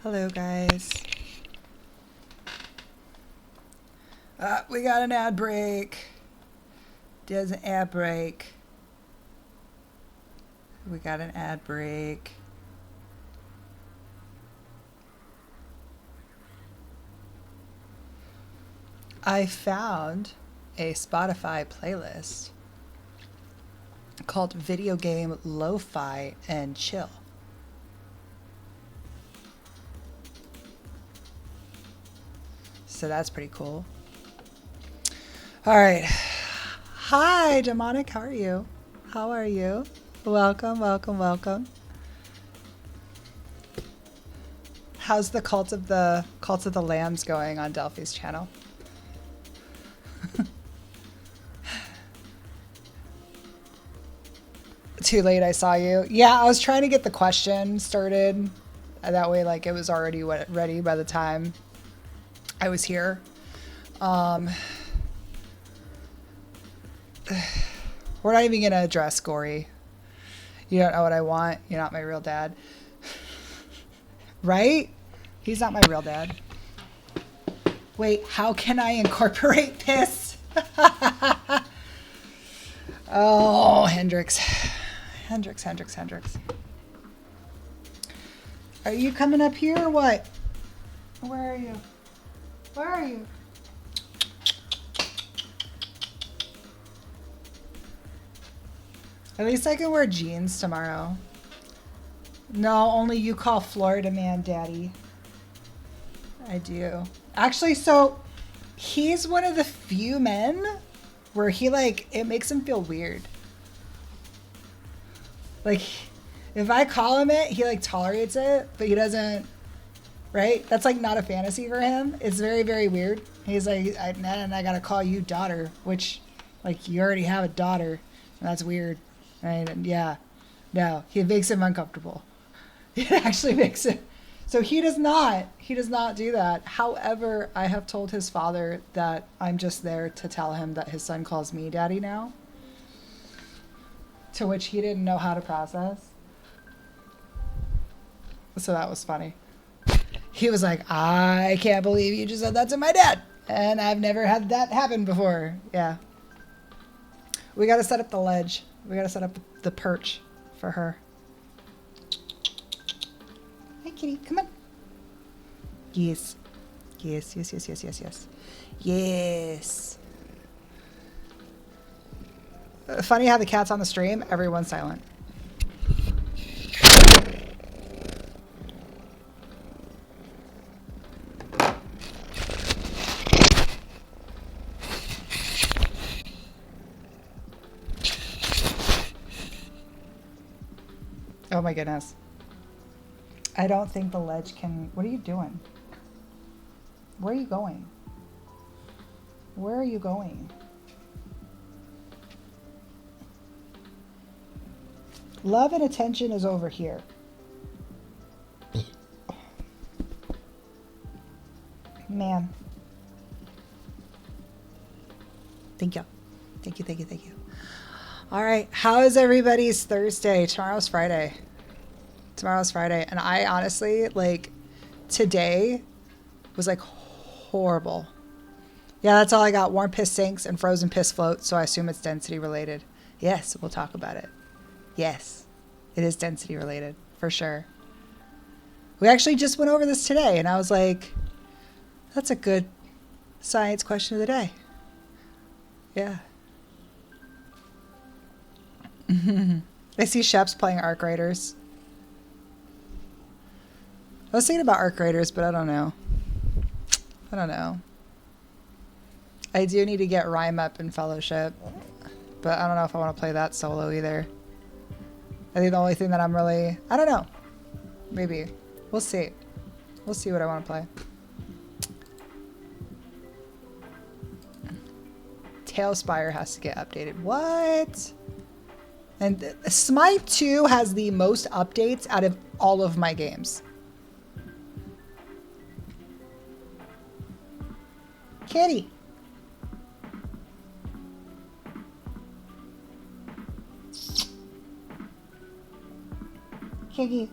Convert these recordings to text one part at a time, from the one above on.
Hello, guys. We got an ad break. There's an ad break. We got an ad break. I found a Spotify playlist called Video Game Lo-Fi and Chill. So that's pretty cool. All right. Hi, Demonic. How are you? How are you? Welcome, welcome, welcome. How's the Cult of the Lambs going on Delphi's channel? Too late, I saw you. Yeah, I was trying to get the question started. That way, like, it was already ready by the time I was here. We're not even gonna address Gory. You don't know what I want. You're not my real dad. Right? He's not my real dad. Wait, how can I incorporate this? Oh, Hendrix. Hendrix. Are you coming up here or what? Where are you? Where are you? At least I can wear jeans tomorrow. No, only you call Florida man daddy. I do. Actually, so he's one of the few men where he, like, it makes him feel weird. Like, if I call him it, he, like, tolerates it, but he doesn't, right? That's, like, not a fantasy for him. It's very, very weird. He's like, and I gotta call you daughter, which, like, you already have a daughter, and that's weird. Right? And yeah. No, it makes him uncomfortable. It actually makes it. So he does not do that. However, I have told his father that I'm just there to tell him that his son calls me daddy now. To which he didn't know how to process. So that was funny. He was like, I can't believe you just said that to my dad. And I've never had that happen before. Yeah. We got to set up the ledge. We got to set up the perch for her. Hi, kitty. Come on. Yes. Yes. Funny how the cat's on the stream, everyone's silent. Oh my goodness. I don't think the ledge can... What are you doing? Where are you going? Where are you going? Love and attention is over here. Man. Thank you. Thank you. All right. How is everybody's Thursday? Tomorrow's Friday. And I honestly, like, today was, like, horrible. Yeah, that's all I got. Warm piss sinks and frozen piss floats, so I assume it's density related. Yes, we'll talk about it. Yes, it is density related, for sure. We actually just went over this today, and I was like, that's a good science question of the day. Yeah. I see Sheps playing Arc Raiders. I was thinking about Arc Raiders, but I don't know. I do need to get Rhyme up in Fellowship, but I don't know if I want to play that solo either. I think the only thing that I'm really... I don't know. Maybe. We'll see. We'll see what I want to play. Tailspire has to get updated. What? And Smite 2 has the most updates out of all of my games. Kitty. Kitty.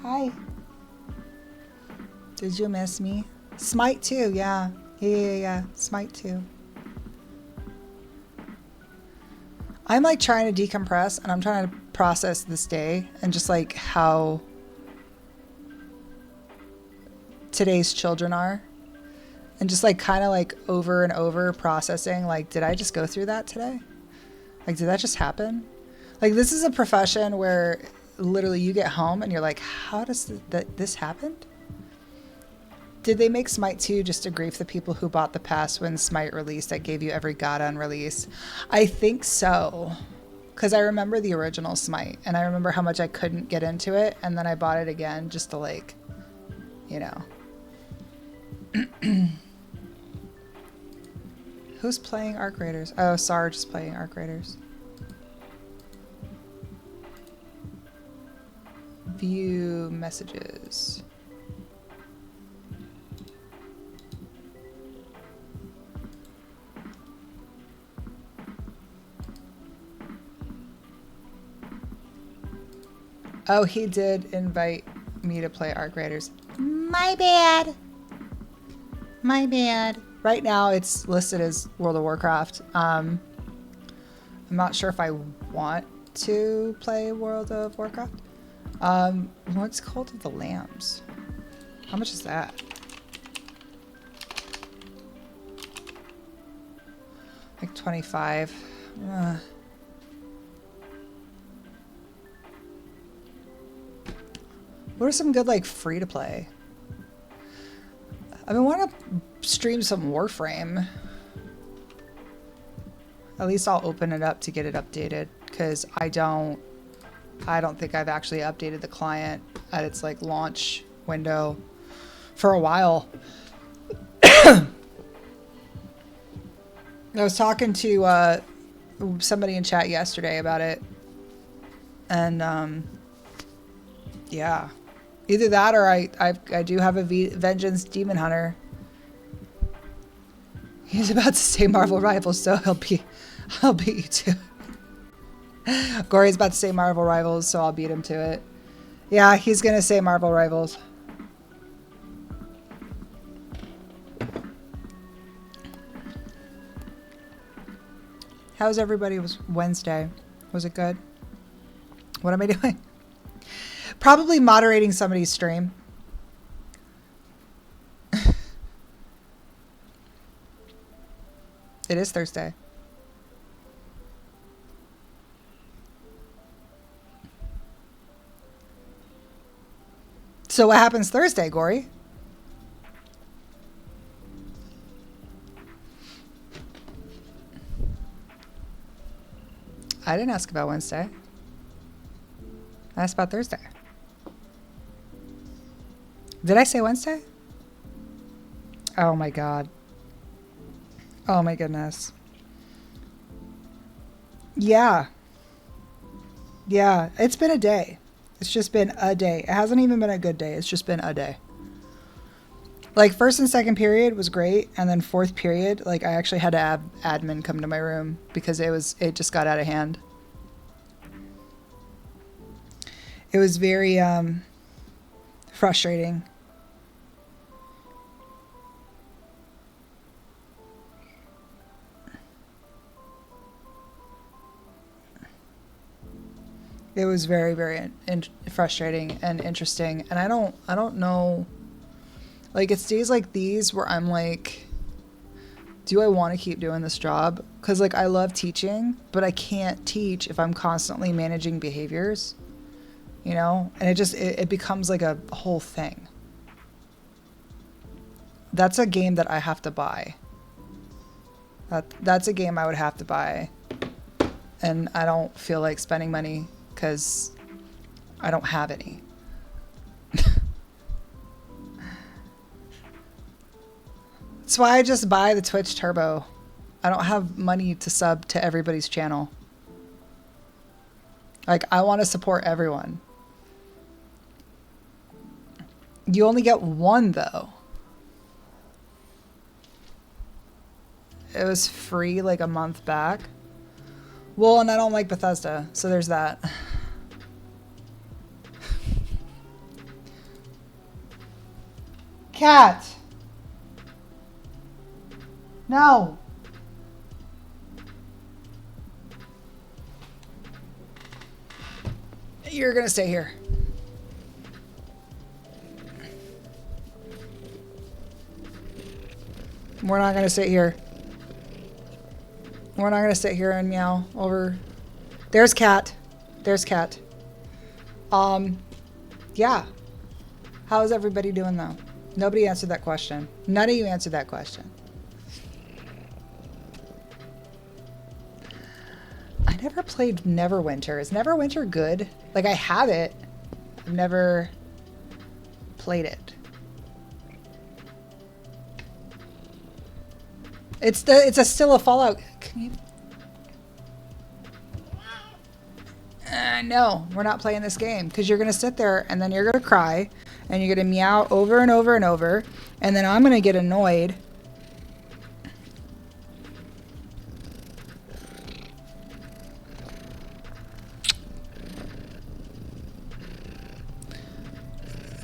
Hi. Did you miss me? Smite 2, yeah. Yeah. Smite 2. I'm like trying to decompress and I'm trying to process this day and just like how today's children are. And just like kind of like over and over processing, like, did I just go through that today? Like, did that just happen? Like, this is a profession where literally you get home and you're like, how does this happen? Did they make Smite 2 just to grief the people who bought the pass when Smite released that gave you every god on release? I think so. Because I remember the original Smite and I remember how much I couldn't get into it. And then I bought it again just to like, you know. Who's playing Arc Raiders? Oh, Sarge is playing Arc Raiders. View messages. Oh, he did invite me to play Arc Raiders. My bad. My bad. Right now it's listed as World of Warcraft. I'm not sure if I want to play World of Warcraft. What's Cult of the Lambs? How much is that? Like 25. What are some good like free to play? I've been wanting to stream some Warframe. At least I'll open it up to get it updated because I don't think I've actually updated the client at its like launch window for a while. I was talking to somebody in chat yesterday about it, and yeah, either that or I do have a Vengeance Demon Hunter. He's about to say Marvel Rivals, so I'll beat you to it. Gory's about to say Marvel Rivals, so I'll beat him to it. Yeah, he's gonna say Marvel Rivals. How's everybody's Wednesday? Was it good? What am I doing? Probably moderating somebody's stream. It is Thursday. So what happens Thursday, Gory? I didn't ask about Wednesday. I asked about Thursday. Did I say Wednesday? Oh my God. Oh my goodness. Yeah. Yeah, it's been a day. It's just been a day. It hasn't even been a good day. It's just been a day. Like first and second period was great. And then fourth period, like I actually had to have admin come to my room because it just got out of hand. It was very frustrating. It was very, very frustrating and interesting. And I don't know, like it's days like these where I'm like, do I want to keep doing this job? Because like I love teaching, but I can't teach if I'm constantly managing behaviors, you know? And it becomes like a whole thing. That's a game that I have to buy. That's a game I would have to buy. And I don't feel like spending money because I don't have any. That's why I just buy the Twitch Turbo. I don't have money to sub to everybody's channel. Like, I want to support everyone. You only get one, though. It was free like a month back. Well, and I don't like Bethesda, so there's that. cat. No. You're gonna stay here. We're not gonna sit here. We're not gonna sit here and meow over. There's cat. There's cat. Yeah. How's everybody doing though? Nobody answered that question. None of you answered that question. I never played Neverwinter. Is Neverwinter good? Like, I have it. I've never played it. It's still a Fallout. Can you? No, we're not playing this game because you're gonna sit there and then you're gonna cry and you're gonna meow over and over and over, and then I'm gonna get annoyed.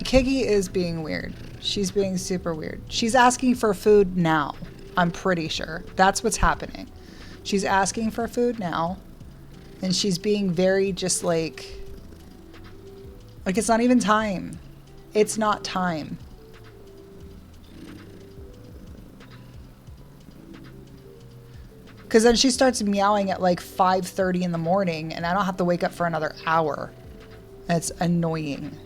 Kiggy is being weird. She's being super weird. She's asking for food now. I'm pretty sure that's what's happening. She's asking for food now, and she's being very just like it's not even time. It's not time. Because then she starts meowing at like 5:30 in the morning, and I don't have to wake up for another hour. It's annoying.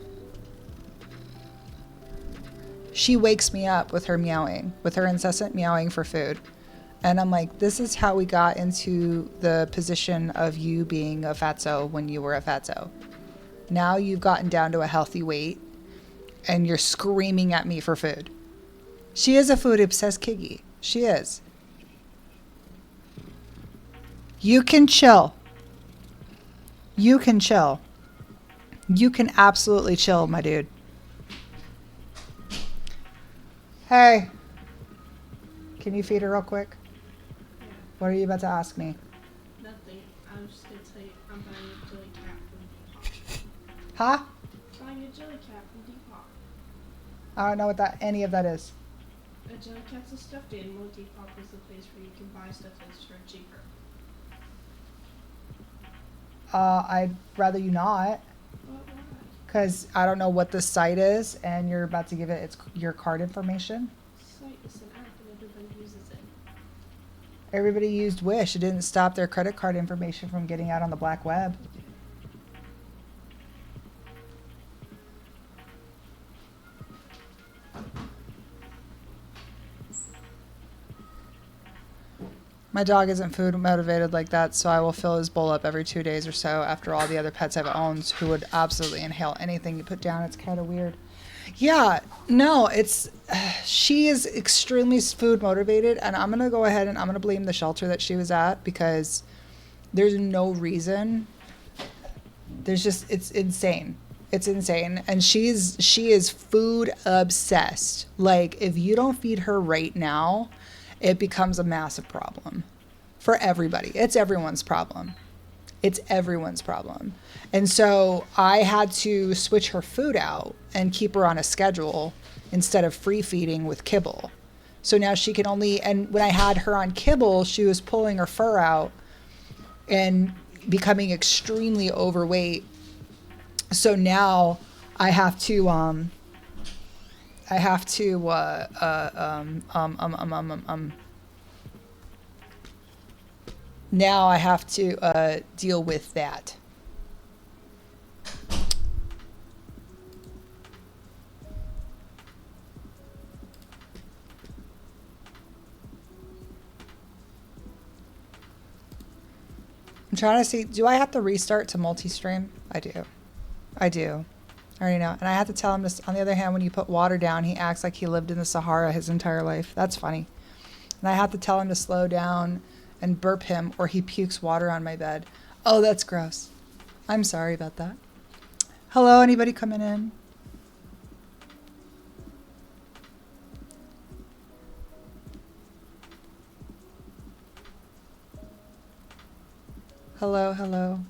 She wakes me up with her meowing, with her incessant meowing for food. And I'm like, this is how we got into the position of you being a fatso when you were a fatso. Now you've gotten down to a healthy weight and you're screaming at me for food. She is a food obsessed Kiggy. She is. You can chill. You can chill. You can absolutely chill, my dude. Hey. Can you feed her real quick? Yeah. What are you about to ask me? Nothing. I was just gonna tell you I'm buying a jelly cat from Depop. Huh? Buying a jelly cat from Depop. I don't know what any of that is. A jelly cat's a stuffed animal. Depop is the place where you can buy stuff that's for cheaper. I'd rather you not. Why? Because I don't know what the site is, and you're about to give it your card information. Site is an app and everybody uses it. Everybody used Wish. It didn't stop their credit card information from getting out on the black web. My dog isn't food motivated like that, so I will fill his bowl up every 2 days or so after all the other pets I've owned who would absolutely inhale anything you put down. It's kind of weird. Yeah, no, she is extremely food motivated, and I'm going to go ahead and I'm going to blame the shelter that she was at because there's no reason. It's insane. It's insane. And she is food obsessed. Like, if you don't feed her right now, it becomes a massive problem for everybody. It's everyone's problem. It's everyone's problem. And so I had to switch her food out and keep her on a schedule instead of free feeding with kibble. So now she can and when I had her on kibble, she was pulling her fur out and becoming extremely overweight. So now I have to, now I have to deal with that. I'm trying to see, do I have to restart to multi-stream? I do. I already know. And I have to tell him this. On the other hand, when you put water down, he acts like he lived in the Sahara his entire life. That's funny. And I have to tell him to slow down and burp him or he pukes water on my bed. Oh, that's gross. I'm sorry about that. Hello, anybody coming in? Hello, hello.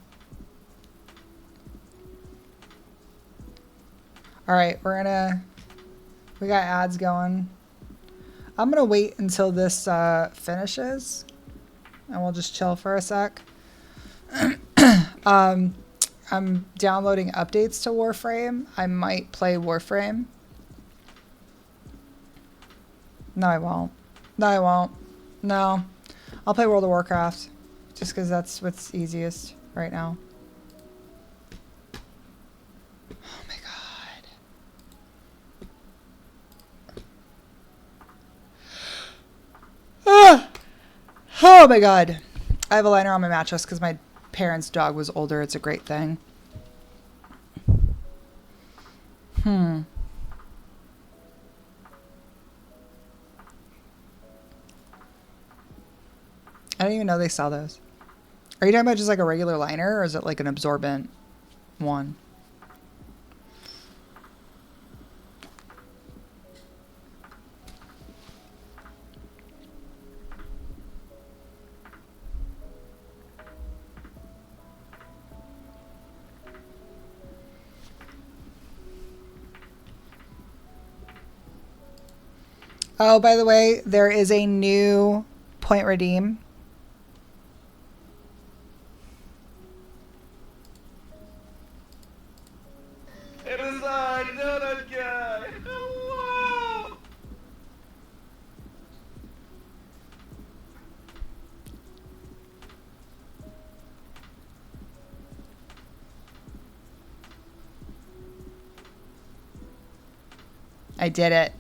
All right, we We got ads going. I'm gonna wait until this finishes, and we'll just chill for a sec. I'm downloading updates to Warframe. I might play Warframe. No, I won't. No, I won't. No. I'll play World of Warcraft. Just because that's what's easiest right now. Oh my god. Ah! Oh my god. I have a liner on my mattress because my parents' dog was older. It's a great thing. I don't even know they sell those. Are you talking about just like a regular liner, or is it like an absorbent one? Oh, by the way, there is a new point redeem. It is I, Donut Guy! Hello! I did it.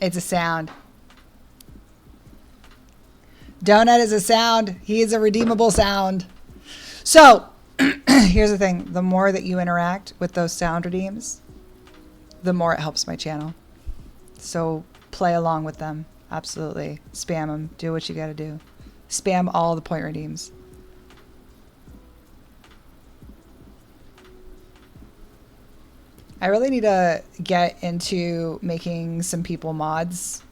It's a sound. Donut is a sound. He is a redeemable sound. So, here's the thing. The more that you interact with those sound redeems, the more it helps my channel. So, play along with them. Absolutely. Spam them. Do what you gotta do. Spam all the point redeems. I really need to get into making some people mods.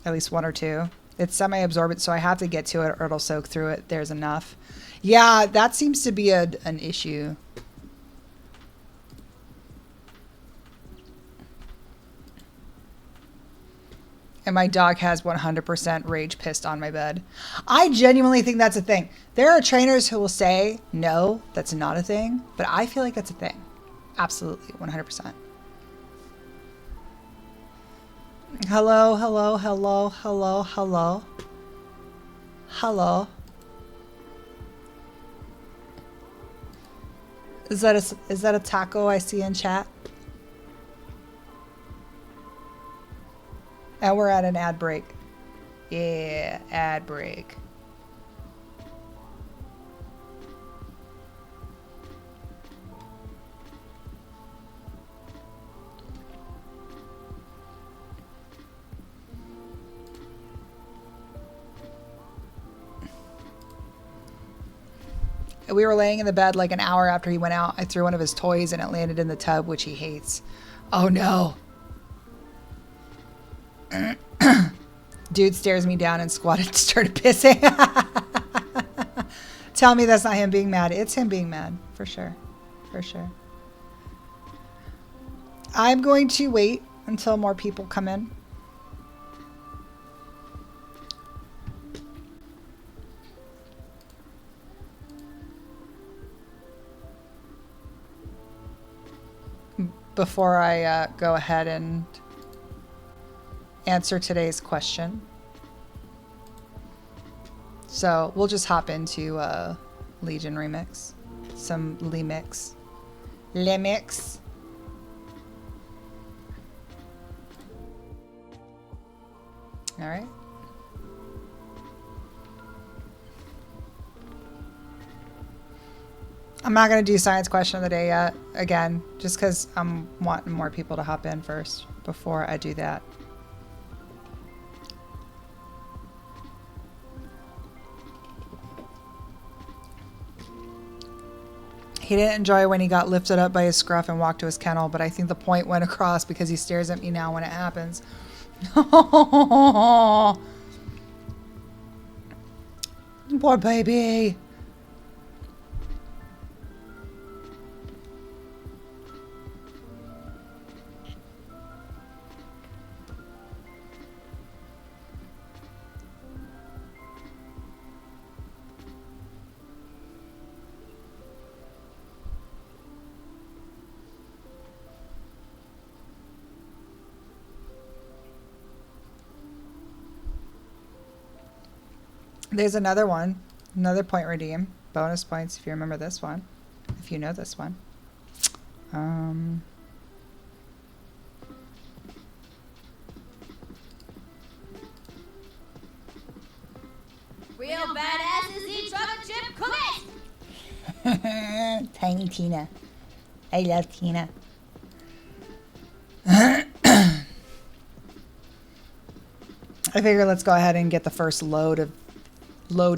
At least one or two. It's semi-absorbent, so I have to get to it or it'll soak through it. There's enough. Yeah, that seems to be an issue. And my dog has 100% rage pissed on my bed. I genuinely think that's a thing. There are trainers who will say, no, that's not a thing. But I feel like that's a thing. Absolutely, 100%. Hello, hello, hello, hello, hello. Hello. Is that a taco I see in chat? And we're at an ad break. Yeah, ad break. We were laying in the bed like an hour after he went out. I threw one of his toys and it landed in the tub, which he hates. Oh no. Dude stares me down and squatted and started pissing. Tell me that's not him being mad. It's him being mad, for sure. For sure. I'm going to wait until more people come in. Before I go ahead and answer today's question. So we'll just hop into Legion Remix. Some Lemix. Lemix. All right. I'm not going to do science question of the day yet. Again, just because I'm wanting more people to hop in first before I do that. He didn't enjoy when he got lifted up by his scruff and walked to his kennel, but I think the point went across because he stares at me now when it happens. Poor baby. There's another one. Another point redeem. Bonus points if you remember this one. If you know this one. Real badasses eat chocolate chip cookies. Tiny Tina. I love Tina. I figure let's go ahead and get the first load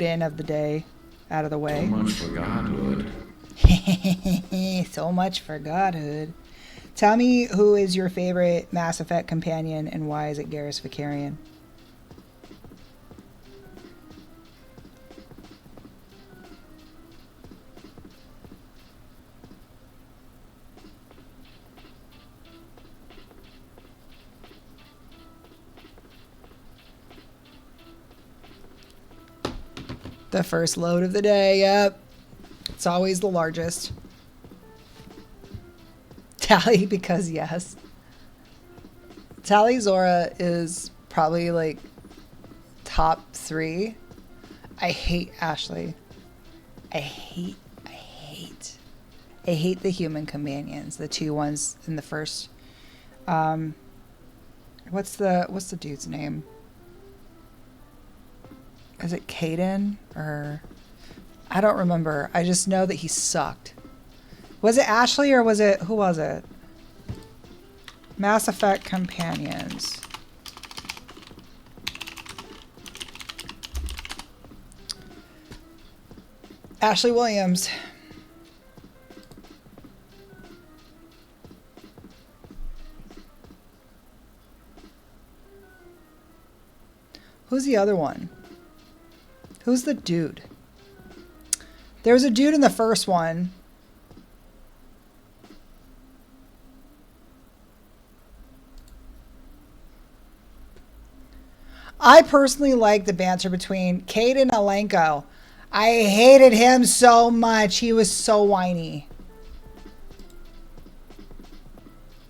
in of the day out of the way. So much for godhood. So much for godhood. Tell me who is your favorite Mass Effect companion and why is it Garrus Vakarian? The first load of the day, yep. It's always the largest. Tally, because yes. Tally Zora is probably like top 3. I hate Ashley. I hate the human companions, the 2 ones in the first. What's the dude's name? Is it Caden or I don't remember. I just know that he sucked. Was it Ashley or was it who was it? Mass Effect companions. Ashley Williams. Who's the other one? Who's the dude? There was a dude in the first one. I personally like the banter between Cade and Alenko. I hated him so much. He was so whiny.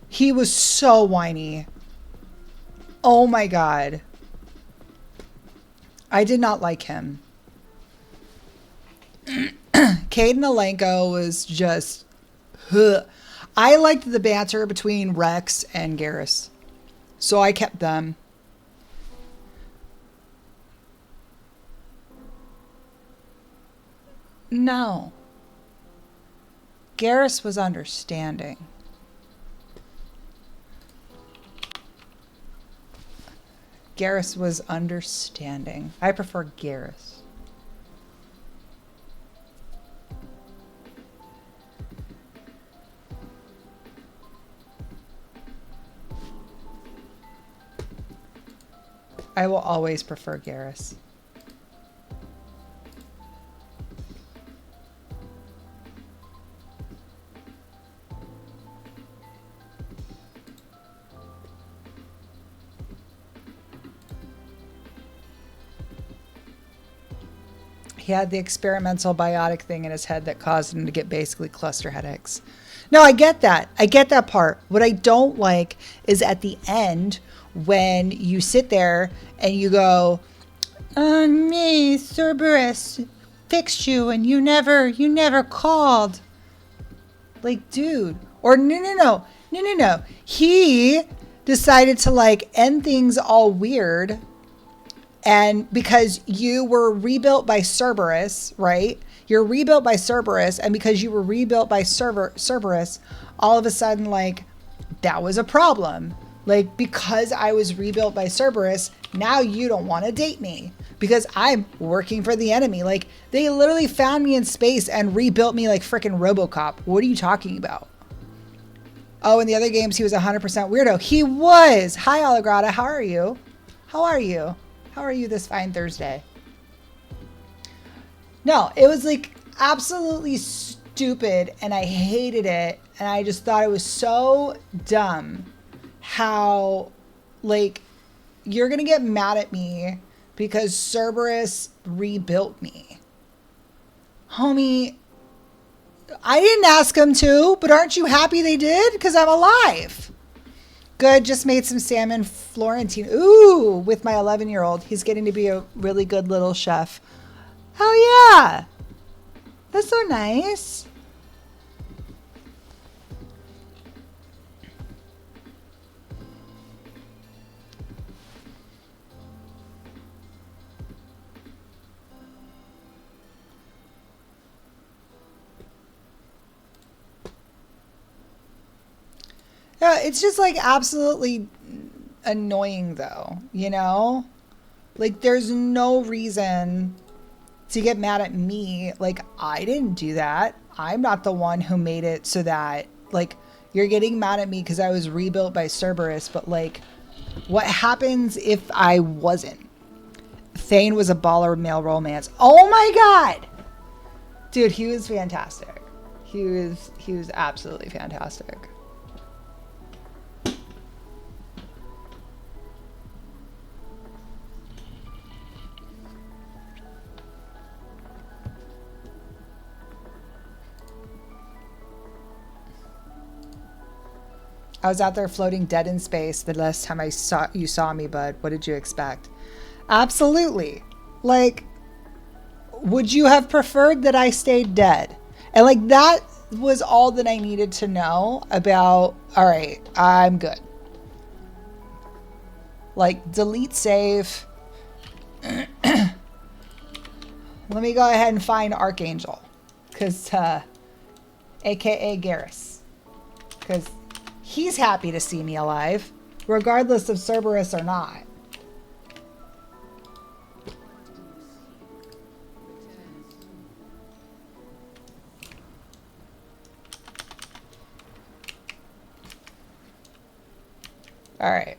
He was so whiny. Oh my god. I did not like him. Cade and Alenko was just... Ugh. I liked the banter between Rex and Garrus. So I kept them. No. Garrus was understanding. Garrus was understanding. I prefer Garrus. I will always prefer Garrus. He had the experimental biotic thing in his head that caused him to get basically cluster headaches. No, I get that. I get that part. What I don't like is at the end when you sit there and you go, me, Cerberus fixed you and you never called. Like, dude. Or no. He decided to like end things all weird. And because you were rebuilt by Cerberus, right? You're rebuilt by Cerberus. And because you were rebuilt by Cerberus, all of a sudden, like, that was a problem. Like, because I was rebuilt by Cerberus, now you don't want to date me. Because I'm working for the enemy. Like, they literally found me in space and rebuilt me like freaking RoboCop. What are you talking about? Oh, in the other games, he was 100% weirdo. He was. Hi, Allegrata. How are you? How are you? How are you this fine Thursday? No, it was like absolutely stupid and I hated it. And I just thought it was so dumb how, like, you're going to get mad at me because Cerberus rebuilt me. Homie, I didn't ask him to, but aren't you happy they did? Because I'm alive. Good, just made some salmon Florentine. Ooh, with my 11-year-old. He's getting to be a really good little chef. Hell yeah. That's so nice. Yeah, it's just like absolutely annoying though, you know? Like there's no reason to get mad at me. Like I didn't do that. I'm not the one who made it so that like you're getting mad at me because I was rebuilt by Cerberus, but like what happens if I wasn't? Thane was a baller male romance. Oh my god! Dude, he was fantastic. He was absolutely fantastic. I was out there floating dead in space the last time you saw me, bud. What did you expect? Absolutely. Like, would you have preferred that I stayed dead? And like that was all that I needed to know about, all right, I'm good. Like, delete save. Let me go ahead and find Archangel. Because, aka Garrus. Because he's happy to see me alive, regardless of Cerberus or not. All right.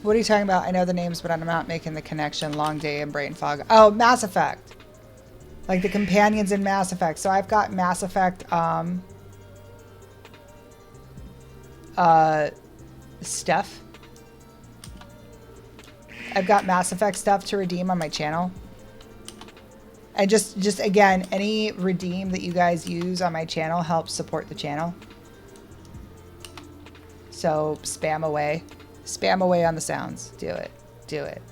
What are you talking about? I know the names, but I'm not making the connection. Long Day and Brain Fog. Oh, Mass Effect. Like the companions in Mass Effect. So I've got Mass Effect stuff. I've got Mass Effect stuff to redeem on my channel. And just again, any redeem that you guys use on my channel helps support the channel. So spam away. Spam away on the sounds. Do it. Do it.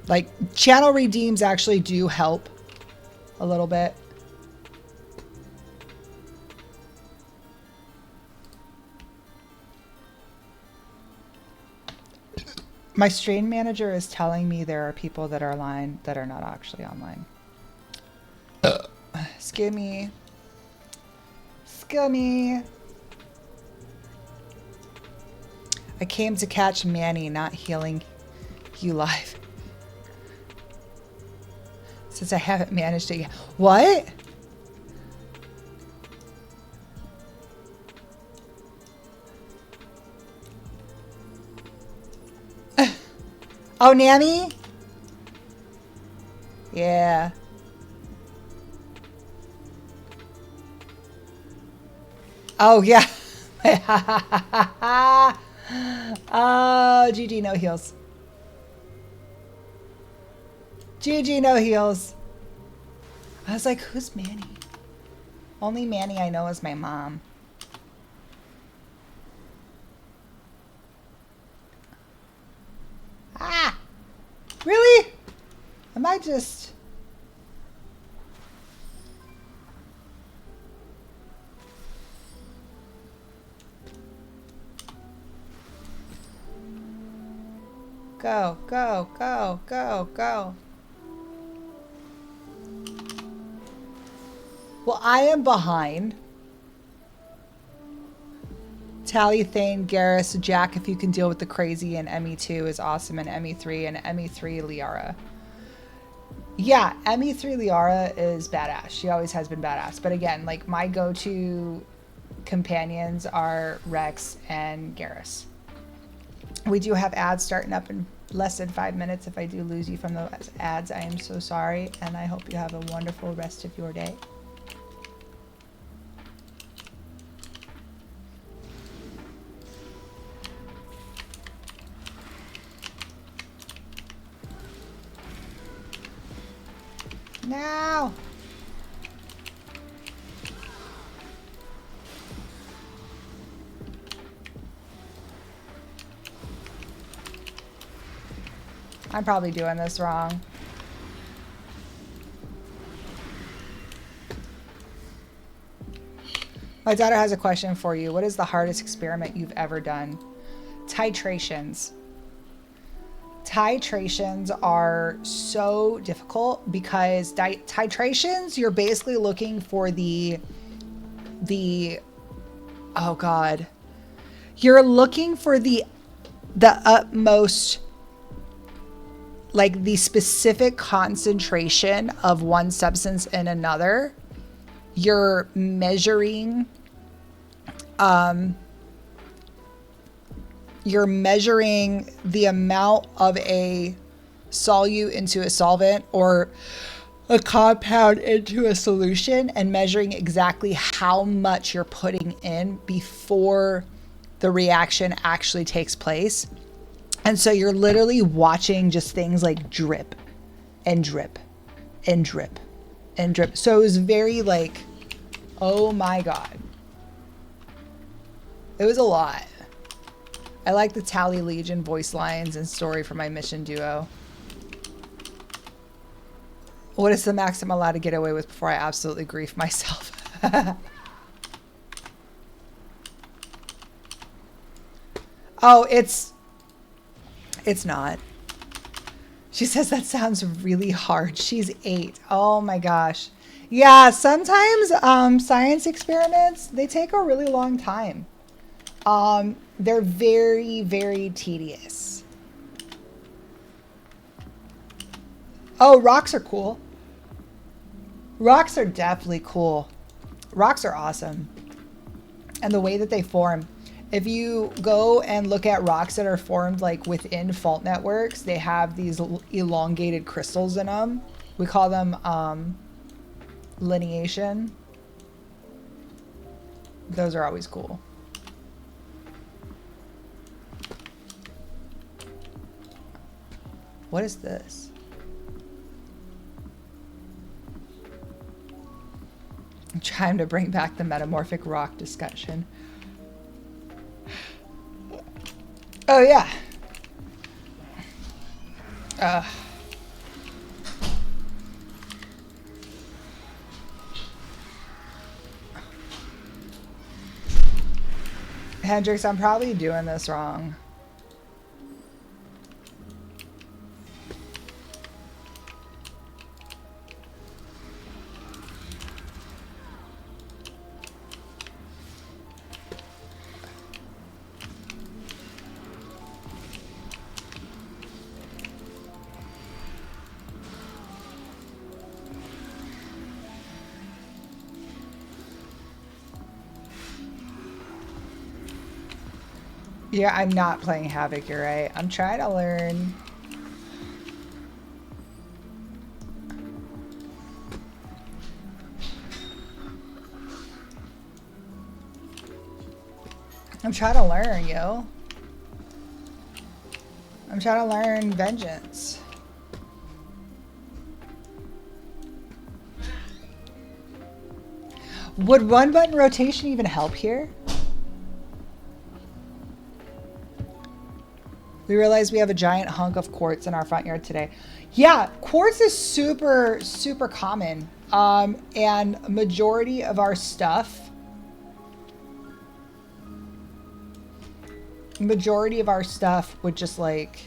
Like, channel redeems actually do help a little bit. My stream manager is telling me there are people that are online that are not actually online. Excuse me. Scummy. I came to catch Manny, not healing you live. Since I haven't managed it yet. What? Oh, Nami? Yeah. Oh, yeah. Oh, GG, no heals. GG, no heals. I was like, who's Manny? Only Manny I know is my mom. Ah! Really? Am I just... Go, go, go, go, go. Well, I am behind. Tally, Thane, Garrus, Jack, if you can deal with the crazy, and ME2 is awesome, and ME3, and ME3 Liara. Yeah, ME3 Liara is badass. She always has been badass. But again, like, my go-to companions are Rex and Garrus. We do have ads starting up in less than 5 minutes. If I do lose you from those ads, I am so sorry, and I hope you have a wonderful rest of your day. No. I'm probably doing this wrong. My daughter has a question for you. What is the hardest experiment you've ever done? Titrations. Titrations are so difficult because titrations, you're basically looking for the, oh God. You're looking for the utmost, like the specific concentration of one substance in another. You're measuring, the amount of a solute into a solvent or a compound into a solution and measuring exactly how much you're putting in before the reaction actually takes place. And so you're literally watching just things like drip and drip and drip and drip. So it was very like, oh my God. It was a lot. I like the Tally Legion voice lines and story for my mission duo. What is the max I'm allowed to get away with before I absolutely grief myself? Oh, it's not. She says that sounds really hard. She's 8. Oh my gosh. Yeah, sometimes science experiments, they take a really long time. They're very, very tedious. Oh, rocks are cool. Rocks are definitely cool. Rocks are awesome. And the way that they form. If you go and look at rocks that are formed like within fault networks, they have these elongated crystals in them. We call them lineation. Those are always cool. What is this? I'm trying to bring back the metamorphic rock discussion. Oh, yeah. Hendrix, I'm probably doing this wrong. Yeah, I'm not playing Havoc, you're right. I'm trying to learn. I'm trying to learn, yo. I'm trying to learn Vengeance. Would one button rotation even help here? We realize we have a giant hunk of quartz in our front yard today. Yeah, quartz is super, super common. And majority of our stuff, would just like,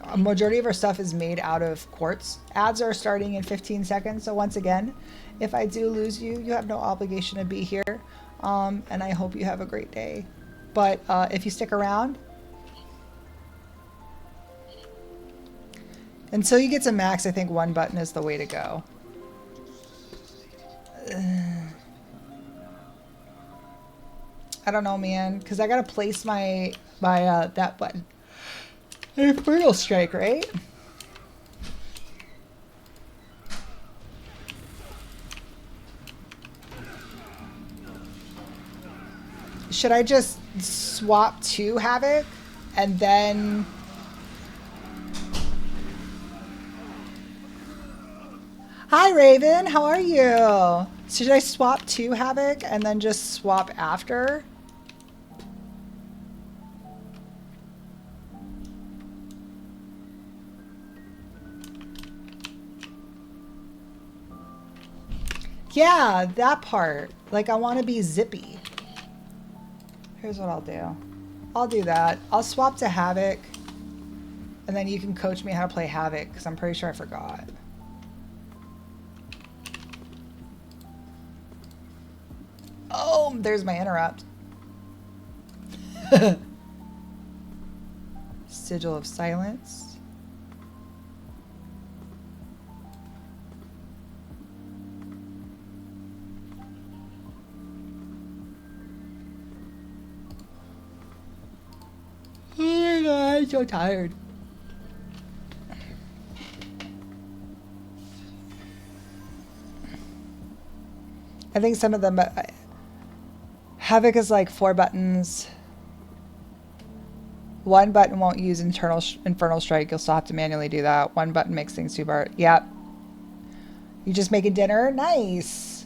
a majority of our stuff is made out of quartz. Ads are starting in 15 seconds. So once again, if I do lose you, you have no obligation to be here. And I hope you have a great day. But if you stick around, until you get to max, I think one button is the way to go. I don't know, man, because I gotta place my that button. Infernal Strike, right? Should I just swap to Havoc and then... Hi, Raven. How are you? Should I swap to Havoc and then just swap after? Yeah, that part. Like, I want to be zippy. Here's what I'll do. I'll do that. I'll swap to Havoc. And then you can coach me how to play Havoc, because I'm pretty sure I forgot. Oh, there's my interrupt. Sigil of Silence. Oh my god, I'm so tired. I think some of them... Havoc is like 4 buttons. 1 button won't use Infernal Strike. You'll still have to manually do that. 1 button makes things too hard. Yep. You just making dinner? Nice.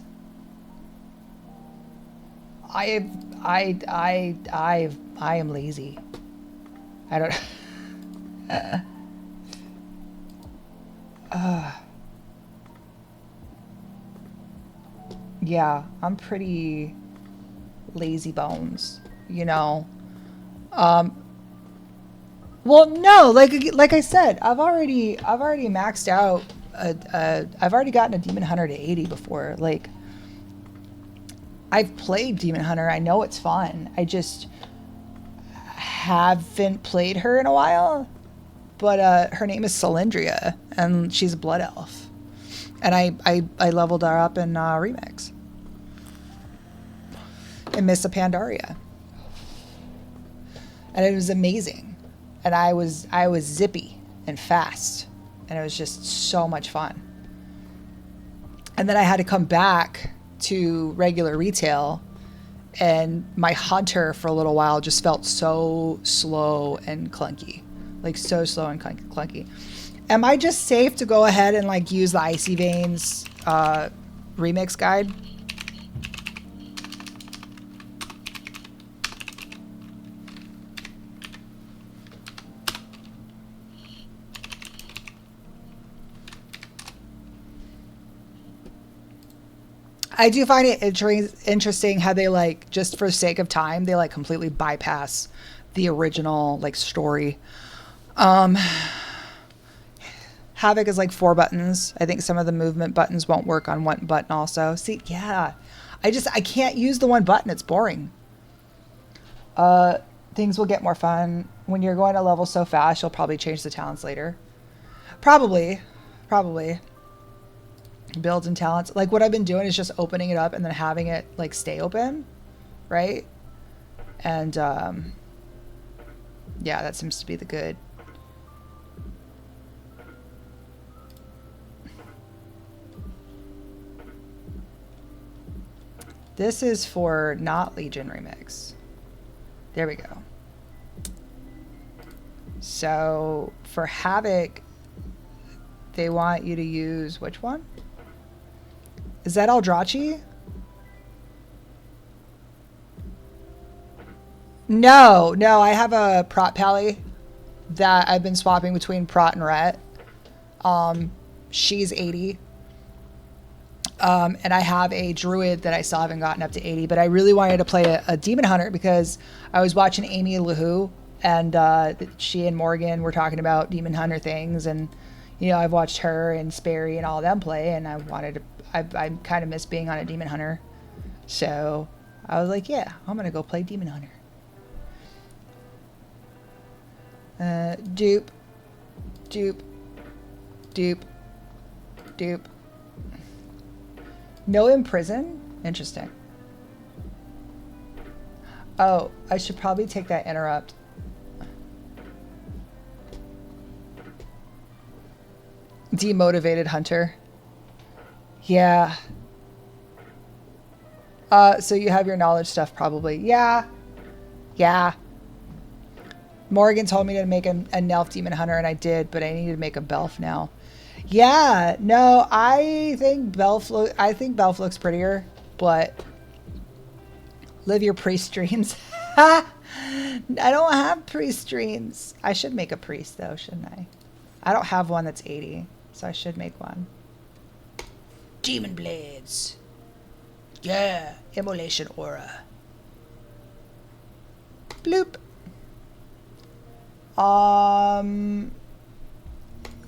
I am lazy. I don't... yeah, I'm pretty lazy bones, you know. Well, no, like I said, I've already maxed out. I've already gotten a Demon Hunter to 80 before. Like, I've played Demon Hunter. I know it's fun. I just haven't played her in a while. But her name is Cylindria, and she's a blood elf. And I leveled her up in Remix. In Miss Pandaria. And it was amazing. And I was zippy and fast. And it was just so much fun. And then I had to come back to regular retail, and my hunter for a little while just felt so slow and clunky. Like, so slow and clunky. Am I just safe to go ahead and, like, use the Icy Veins remix guide? I do find it interesting how they, like, just for sake of time, they, like, completely bypass the original, like, story. Havoc is like 4 buttons. I think some of the movement buttons won't work on 1 button also. See, yeah. I can't use the 1 button. It's boring. Things will get more fun. When you're going to level so fast, you'll probably change the talents later. Probably. Builds and talents. Like, what I've been doing is just opening it up and then having it, like, stay open. Right? And, yeah, that seems to be the good. This is for not Legion Remix. There we go. So for Havoc, they want you to use which one? Is that Eldrachi? No, I have a Prot Pally that I've been swapping between Prot and Ret. She's 80. And I have a Druid that I still haven't gotten up to 80, but I really wanted to play a Demon Hunter because I was watching Amy Lahu, and she and Morgan were talking about Demon Hunter things, and, you know, I've watched her and Sperry and all of them play, and I kind of miss being on a Demon Hunter. So I was like, yeah, I'm going to go play Demon Hunter. Dupe. No imprison? Interesting. Oh, I should probably take that interrupt. Demotivated hunter. Yeah. So you have your knowledge stuff probably. Yeah. Morgan told me to make a Nelf Demon Hunter, and I did, but I need to make a Belf now. Yeah, no, I think Belf looks prettier, but live your pre-streams. I don't have pre-streams. I should make a priest though, shouldn't I? I don't have one that's 80, so I should make one. Demon blades. Yeah, immolation aura. Bloop.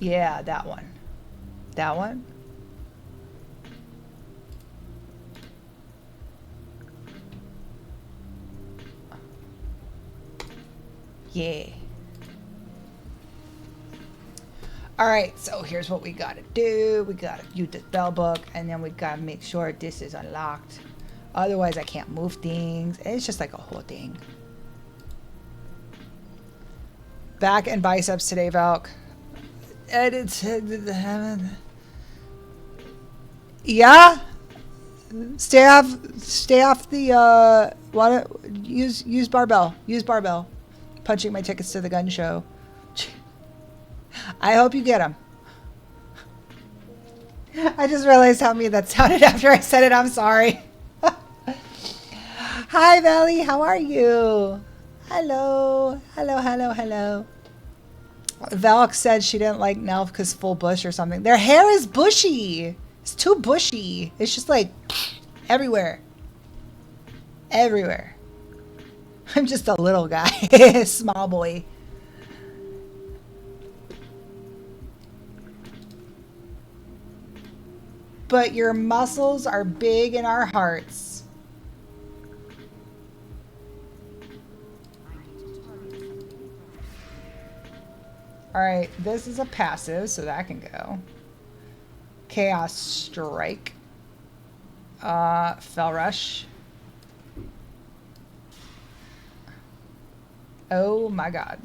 Yeah, that one. That one? Yeah. All right, so here's what we gotta do. We gotta use the spell book, and then we gotta make sure this is unlocked. Otherwise, I can't move things. It's just like a whole thing. Back and biceps today, Valk. Yeah. Stay off the use barbell. Use barbell. Punching my tickets to the gun show. I hope you get them. I just realized how mean that sounded after I said it. I'm sorry. Hi, Valley. How are you? Hello. Hello, hello, hello. Valk said she didn't like Nelf because full bush or something. Their hair is bushy. It's too bushy. It's just like everywhere. Everywhere. I'm just a little guy. Small boy. But your muscles are big in our hearts. All right, this is a passive, so that can go. Chaos Strike. Fell Rush. Oh my god.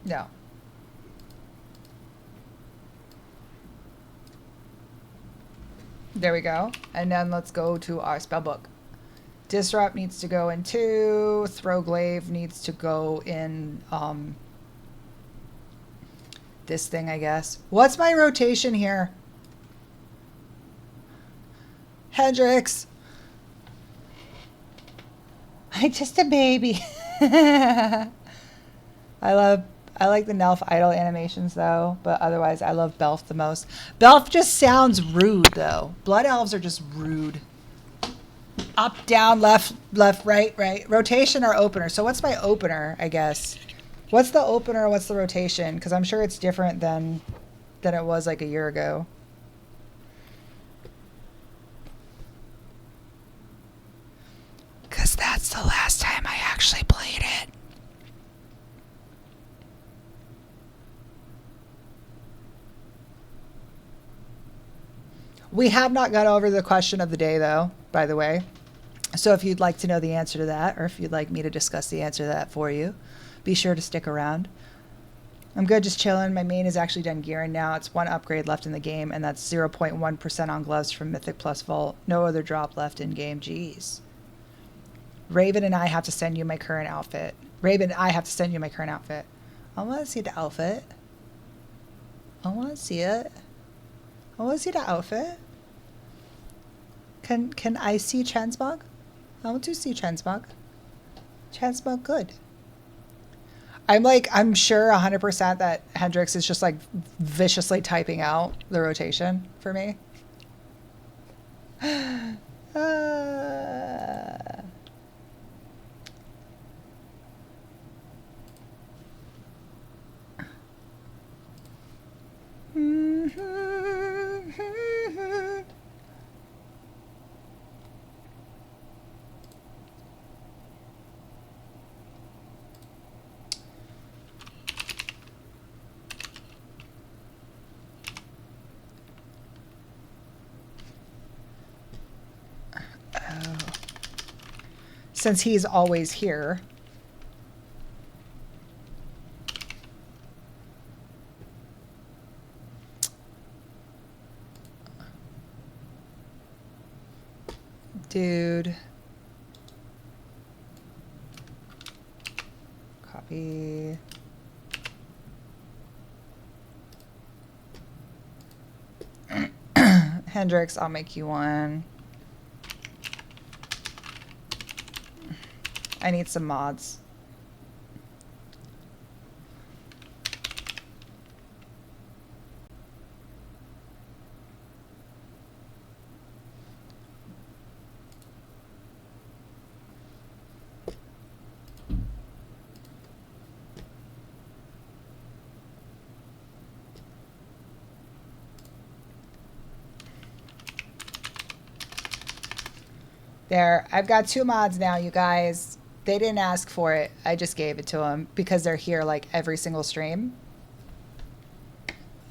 No. There we go. And then let's go to our spellbook. Disrupt needs to go in 2. Throwglaive needs to go in this thing, I guess. What's my rotation here? Hendrix. I'm just a baby. I like the Nelf idle animations though, but otherwise I love Belf the most. Belf just sounds rude though. Blood elves are just rude. Up, down, left, left, right, right. Rotation or opener. So what's my opener, I guess? What's the opener? What's the rotation? Because I'm sure it's different than it was like a year ago. Because that's the last time I actually played it. We have not got over the question of the day, though, by the way. So if you'd like to know the answer to that, or if you'd like me to discuss the answer to that for you, be sure to stick around. I'm good, just chilling. My main is actually done gearing now. It's 1 upgrade left in the game, and that's 0.1% on gloves from Mythic Plus Vault. No other drop left in game. Jeez. Raven and I have to send you my current outfit. Raven, I have to send you my current outfit. I want to see the outfit. I want to see it. I want to see the outfit. Can I see Transmog? I want to see Transmog. Transmog good. I'm sure 100% that Hendrix is just like viciously typing out the rotation for me. Since he's always here. Dude. Copy. Hendrix, I'll make you one. I need some mods. There, I've got 2 mods now, you guys. They didn't ask for it. I just gave it to them because they're here like every single stream.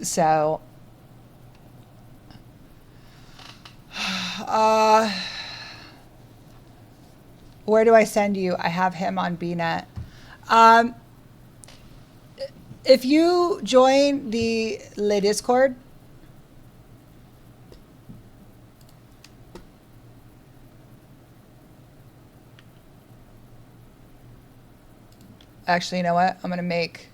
So, where do I send you? I have him on BNet. If you join the Discord, actually, you know what? I'm going to make...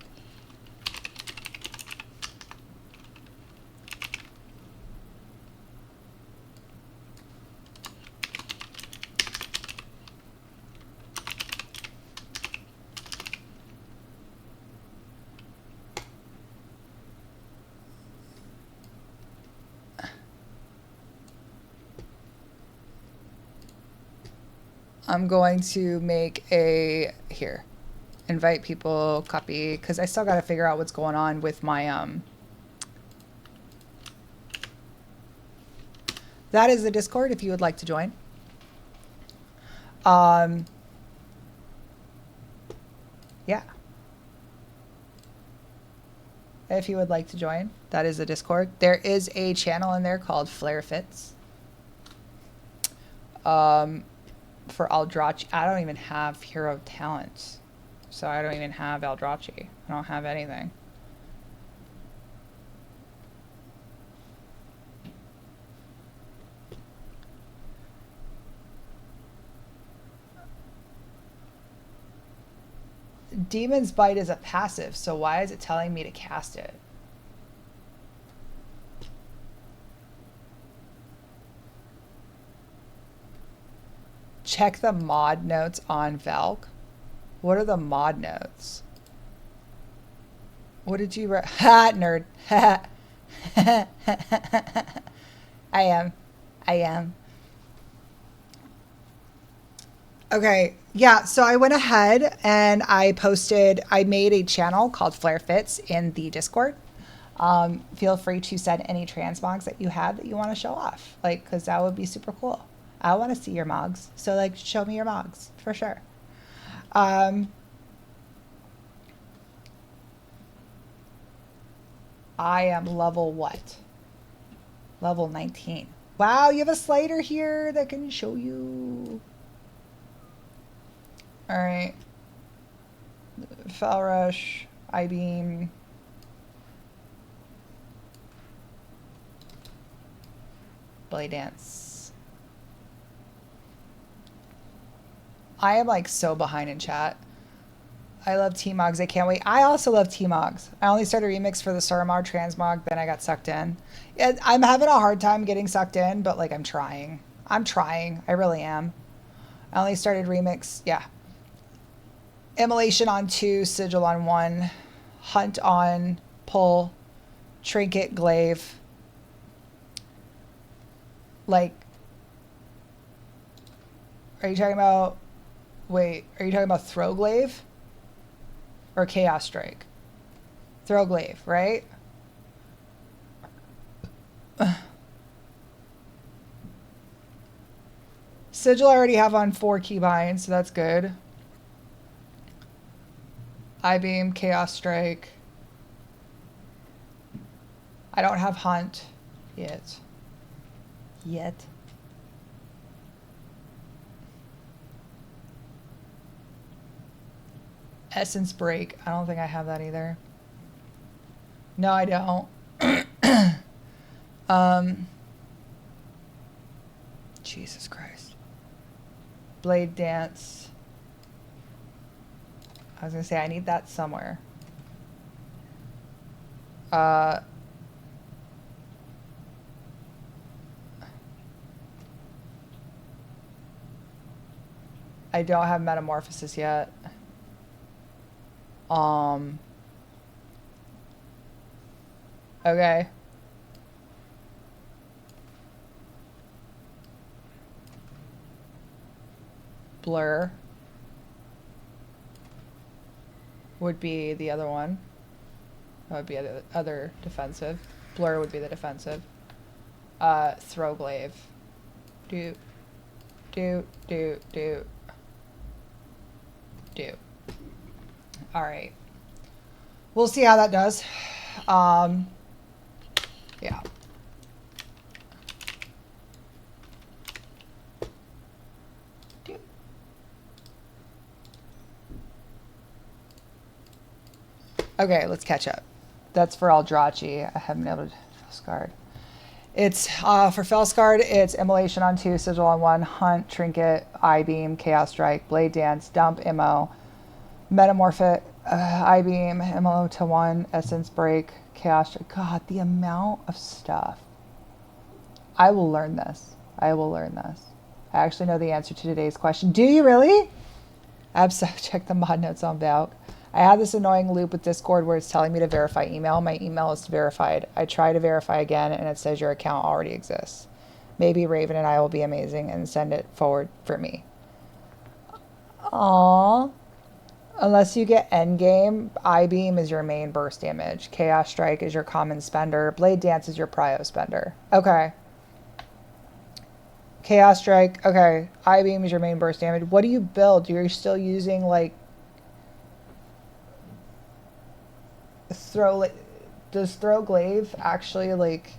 I'm going to make a... Here. Invite people, copy, because I still got to figure out what's going on with my that is the Discord if you would like to join. Yeah, if you would like to join, that is the Discord. There is a channel in there called Flare Fits for Eldrachi. I don't even have hero talents. So I don't even have Eldrachi. I don't have anything. Demon's Bite is a passive, so why is it telling me to cast it? Check the mod notes on Valk. What are the mod notes? What did you write? Ha, nerd. I am. Okay, yeah, so I went ahead and I made a channel called Flare Fits in the Discord. Feel free to send any transmogs that you have that you want to show off, like, because that would be super cool. I want to see your mogs, so like, show me your mogs for sure. I am level what? Level 19. Wow, you have a slider here that can show you. All right. Fel Rush, I-Beam. Blade Dance. I am like so behind in chat. I love T-Mogs. I can't wait. I also love T-Mogs. I only started Remix for the Suramar Transmog, then I got sucked in. I'm having a hard time getting sucked in, but like I'm trying. I really am. I only started Remix, yeah. Immolation on 2, Sigil on 1, Hunt on Pull, Trinket, Glaive. Like, are you talking about, wait, are you talking about Throw Glaive? Or Chaos Strike? Throw Glaive, right? Sigil I already have on 4 keybinds, so that's good. I-Beam, Chaos Strike. I don't have Hunt yet. Essence Break. I don't think I have that either. No, I don't. Jesus Christ. Blade Dance. I was going to say, I need that somewhere. I don't have Metamorphosis yet. Okay. Blur would be the other one. That would be the other defensive. Blur would be the defensive. Throw glaive. Do. Alright. We'll see how that does. Yeah. Okay, let's catch up. That's for Eldrachi. I haven't been able to Felscard. It's for Felscard, it's Immolation on 2, Sigil on 1, Hunt, Trinket, I-Beam, Chaos Strike, Blade Dance, Dump, Immo, Metamorphic, I-Beam, Immo to 1, Essence Break, Chaos Strike. God, the amount of stuff. I will learn this. I will learn this. I actually know the answer to today's question. Do you really? Check the mod notes on Valk. I have this annoying loop with Discord where it's telling me to verify email. My email is verified. I try to verify again and it says your account already exists. Maybe Raven and I will be amazing and send it forward for me. Aww. Unless you get endgame, I-Beam is your main burst damage. Chaos Strike is your common spender. Blade Dance is your prio spender. Okay. Chaos Strike. Okay. I-Beam is your main burst damage. What do you build? You're still using like does throw glaive actually like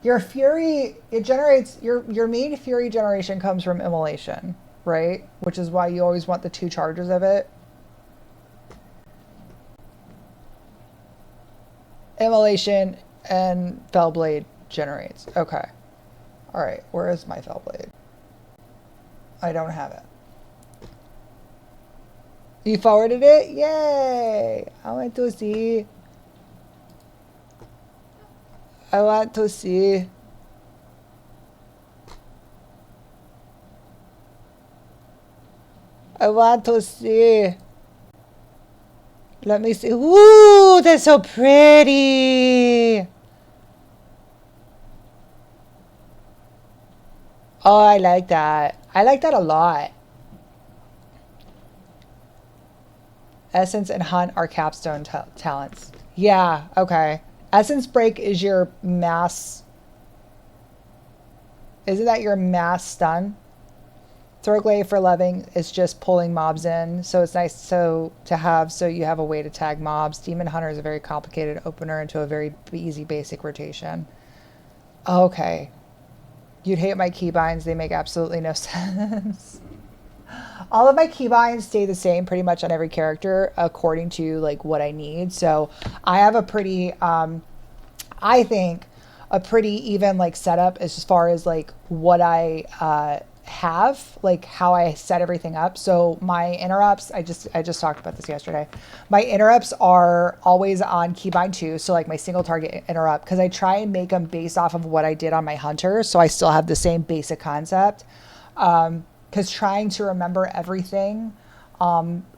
your fury? It generates your main fury generation comes from immolation, right? Which is why you always want the 2 charges of it. Immolation and Fellblade generates. Okay. All right. Where is my Fellblade? I don't have it. You forwarded it? Yay! I want to see. I want to see. I want to see. Let me see. Ooh, that's so pretty. Oh, I like that. I like that a lot. Essence and Hunt are capstone talents. Yeah, okay. Essence Break is your mass. Isn't that your mass stun? Throw-Glaive for Loving is just pulling mobs in. So it's nice to have so you have a way to tag mobs. Demon Hunter is a very complicated opener into a very easy basic rotation. Okay. You'd hate my keybinds. They make absolutely no sense. All of my keybinds stay the same pretty much on every character according to like what I need. So I have a pretty, I think a pretty even like setup as far as like what I have, like how I set everything up. So my interrupts, I just talked about this yesterday. My interrupts are always on keybind 2. So like my single target interrupt, because I try and make them based off of what I did on my hunter. So I still have the same basic concept. Because trying to remember everything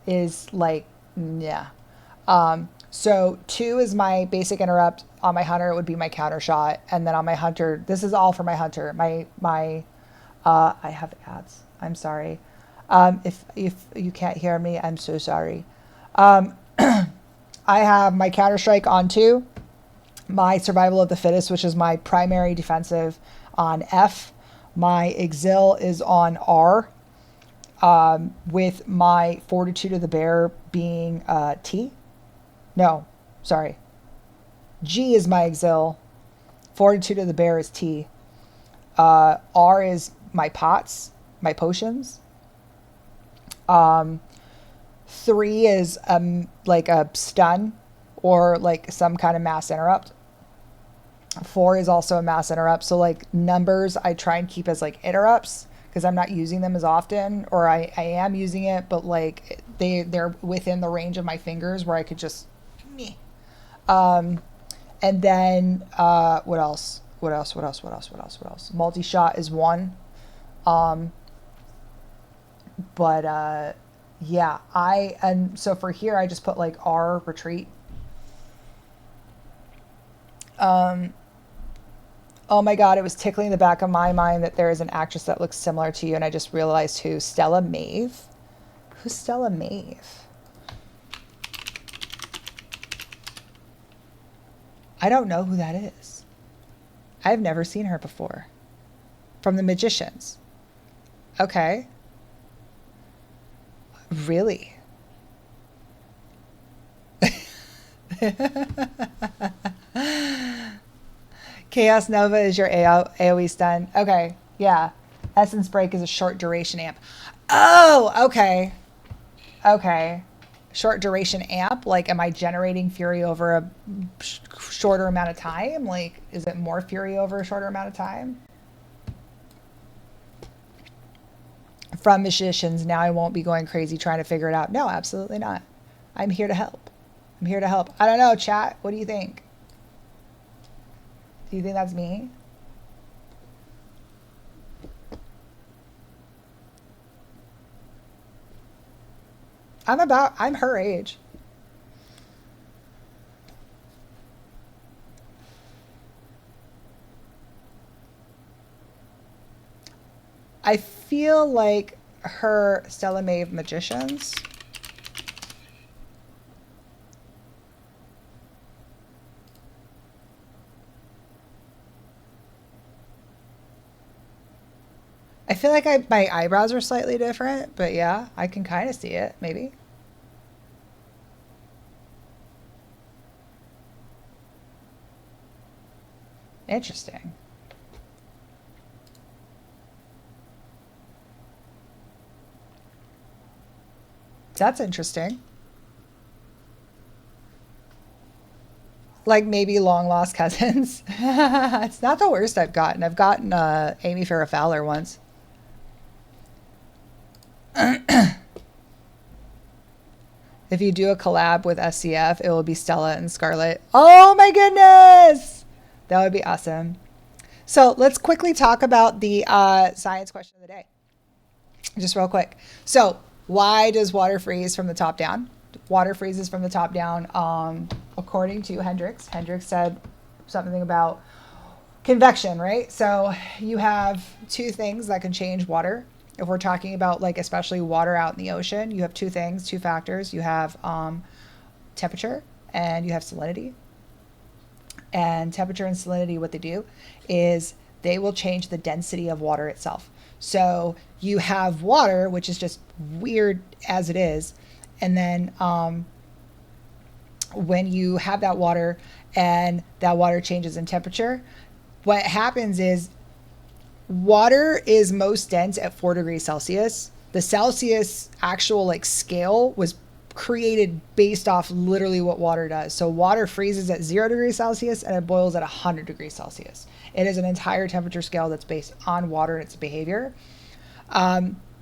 is like, yeah. So 2 is my basic interrupt. On my hunter, it would be my counter shot. And then on my hunter, this is all for my hunter. I have ads. I'm sorry. If you can't hear me, I'm so sorry. I have my counter strike on 2. My survival of the fittest, which is my primary defensive, on F. My Exil is on R, with my Fortitude of the Bear being T. No, sorry. G is my Exil. Fortitude of the Bear is T. R is my pots, my potions. 3 is like a stun or like some kind of mass interrupt. 4 is also a mass interrupt. So like numbers I try and keep as like interrupts because I'm not using them as often, or I am using it, but like they're within the range of my fingers where I could just me. And then what else? Multi-shot is 1. But yeah, and so for here, I just put like R retreat. Oh my God, it was tickling the back of my mind that there is an actress that looks similar to you, and I just realized who. Stella Maeve? Who's Stella Maeve? I don't know who that is. I've never seen her before. From The Magicians. Okay. Really? Chaos Nova is your AoE stun. Okay, yeah. Essence Break is a short duration amp. Oh, okay. Okay. Short duration amp? Like, am I generating fury over a shorter amount of time? Like, is it more fury over a shorter amount of time? From Magicians, now I won't be going crazy trying to figure it out. No, absolutely not. I'm here to help. I'm here to help. I don't know, chat. What do you think? Do you think that's me? I'm her age. I feel like her Stella Maeve Magicians. I feel like my eyebrows are slightly different, but yeah, I can kind of see it, maybe. Interesting. That's interesting. Like maybe long lost cousins. It's not the worst I've gotten. I've gotten Amy Farrah Fowler once. If you do a collab with SCF, it will be Stella and Scarlett. Oh my goodness! That would be awesome. So let's quickly talk about the science question of the day. Just real quick. So why does water freeze from the top down? Water freezes from the top down. According to Hendrix, Hendrix said something about convection, right? So you have two things that can change water. If we're talking about like especially water out in the ocean, you have two things, two factors. You have temperature and you have salinity. And temperature and salinity, what they do is they will change the density of water itself. So you have water, which is just weird as it is. And then when you have that water and that water changes in temperature, what happens is water is most dense at 4 degrees Celsius. The Celsius actual like scale was created based off literally what water does. So water freezes at 0 degrees Celsius and it boils at 100 degrees Celsius. It is an entire temperature scale that's based on water and its behavior.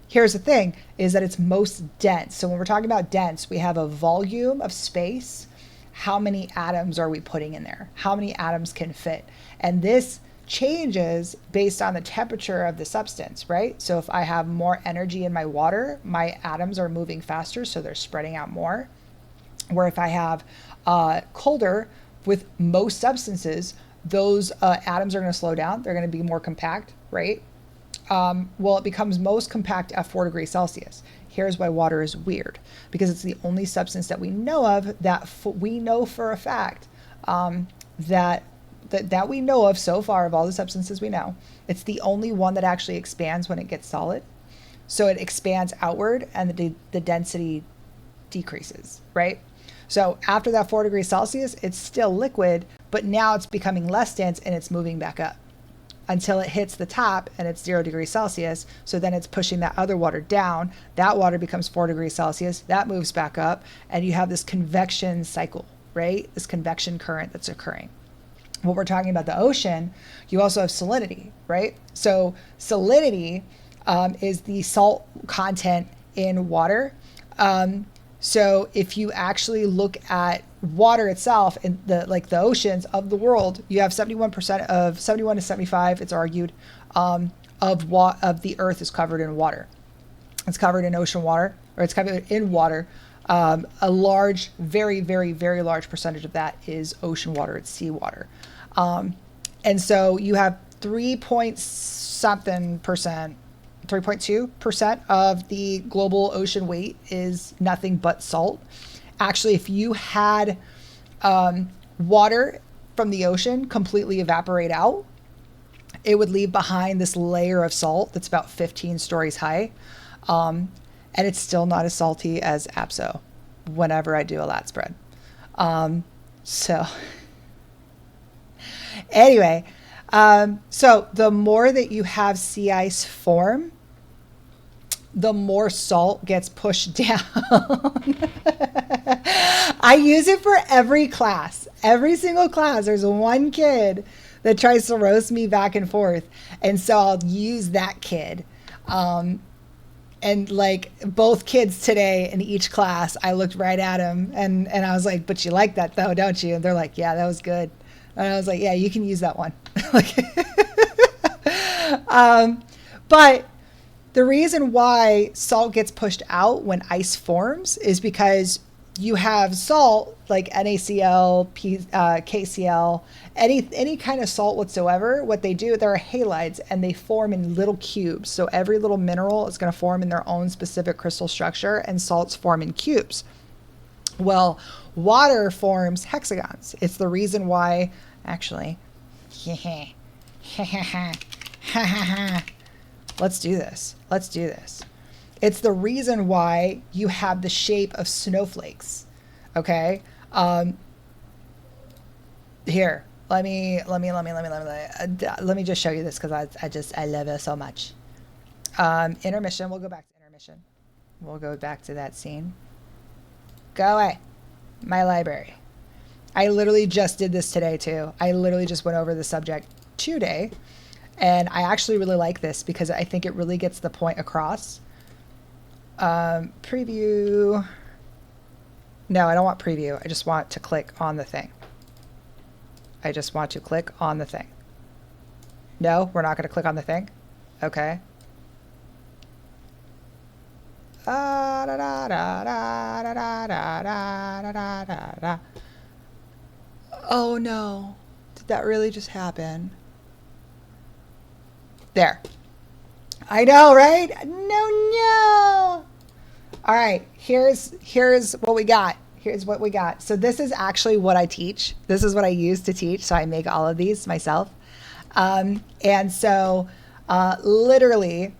Here's the thing, is that it's most dense. So when we're talking about dense, we have a volume of space. How many atoms are we putting in there? How many atoms can fit? And this changes based on the temperature of the substance, right? So if I have more energy in my water, my atoms are moving faster, so they're spreading out more. Where if I have colder, with most substances, those atoms are going to slow down. They're going to be more compact, right? Well, it becomes most compact at 4 degrees Celsius. Here's why water is weird, because it's the only substance that we know of that we know for a fact that we know of so far of all the substances we know. It's the only one that actually expands when it gets solid. So it expands outward and the density decreases, right? So after that 4 degrees Celsius, it's still liquid, but now it's becoming less dense and it's moving back up until it hits the top and it's 0 degrees Celsius. So then it's pushing that other water down. That water becomes 4 degrees Celsius. That moves back up and you have this convection cycle, right? This convection current that's occurring. When we're talking about the ocean, you also have salinity, right? So salinity is the salt content in water. So if you actually look at water itself in the oceans of the world, you have 71% of 71 to 75, it's argued, of the earth is covered in water. It's covered in ocean water, or it's covered in water. A large, very, very, very large percentage of that is ocean water. It's seawater. And so you have 3.2% of the global ocean weight is nothing but salt. Actually, if you had water from the ocean completely evaporate out, it would leave behind this layer of salt that's about 15 stories high. And it's still not as salty as Abso whenever I do a lat spread. So anyway, so the more that you have sea ice form, the more salt gets pushed down. I use it for every class. Every single class, there's one kid that tries to roast me back and forth. And so I'll use that kid. And like both kids today in each class, I looked right at him and I was like, but you like that though, don't you? And they're like, yeah, that was good. And I was like, yeah, you can use that one. But the reason why salt gets pushed out when ice forms is because you have salt like NaCl, KCl, any kind of salt whatsoever. What they do, they're halides and they form in little cubes. So every little mineral is going to form in their own specific crystal structure, and salts form in cubes. Well, water forms hexagons. It's the reason why, actually, let's do this. Let's do this. It's the reason why you have the shape of snowflakes. Okay. Here, let me just show you this because I love it so much. Intermission. We'll go back to intermission. We'll go back to that scene. Go away. My library. I literally just did this today too. I literally just went over the subject today, and I actually really like this because I think it really gets the point across. Preview. No, I don't want preview. I just want to click on the thing. I just want to click on the thing. No, we're not going to click on the thing. Okay. Oh no. Did that really just happen? There. I know, right? No. All right, here's what we got. Here's what we got. So this is actually what I teach. This is what I use to teach. So I make all of these myself. And so literally,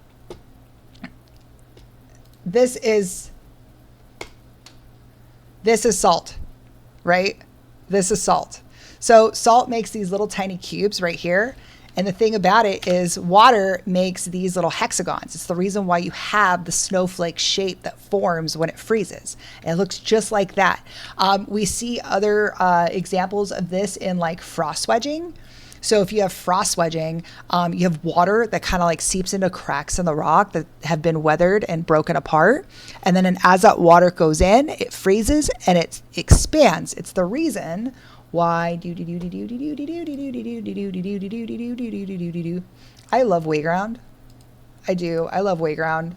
this is salt, right? This is salt. So salt makes these little tiny cubes right here. And the thing about it is water makes these little hexagons. It's the reason why you have the snowflake shape that forms when it freezes. And it looks just like that. We see other examples of this in like frost wedging. So if you have frost wedging, you have water that kind of like seeps into cracks in the rock that have been weathered and broken apart. And then as that water goes in, it freezes and it expands. It's the reason why I love Wayground. I do. I love Wayground.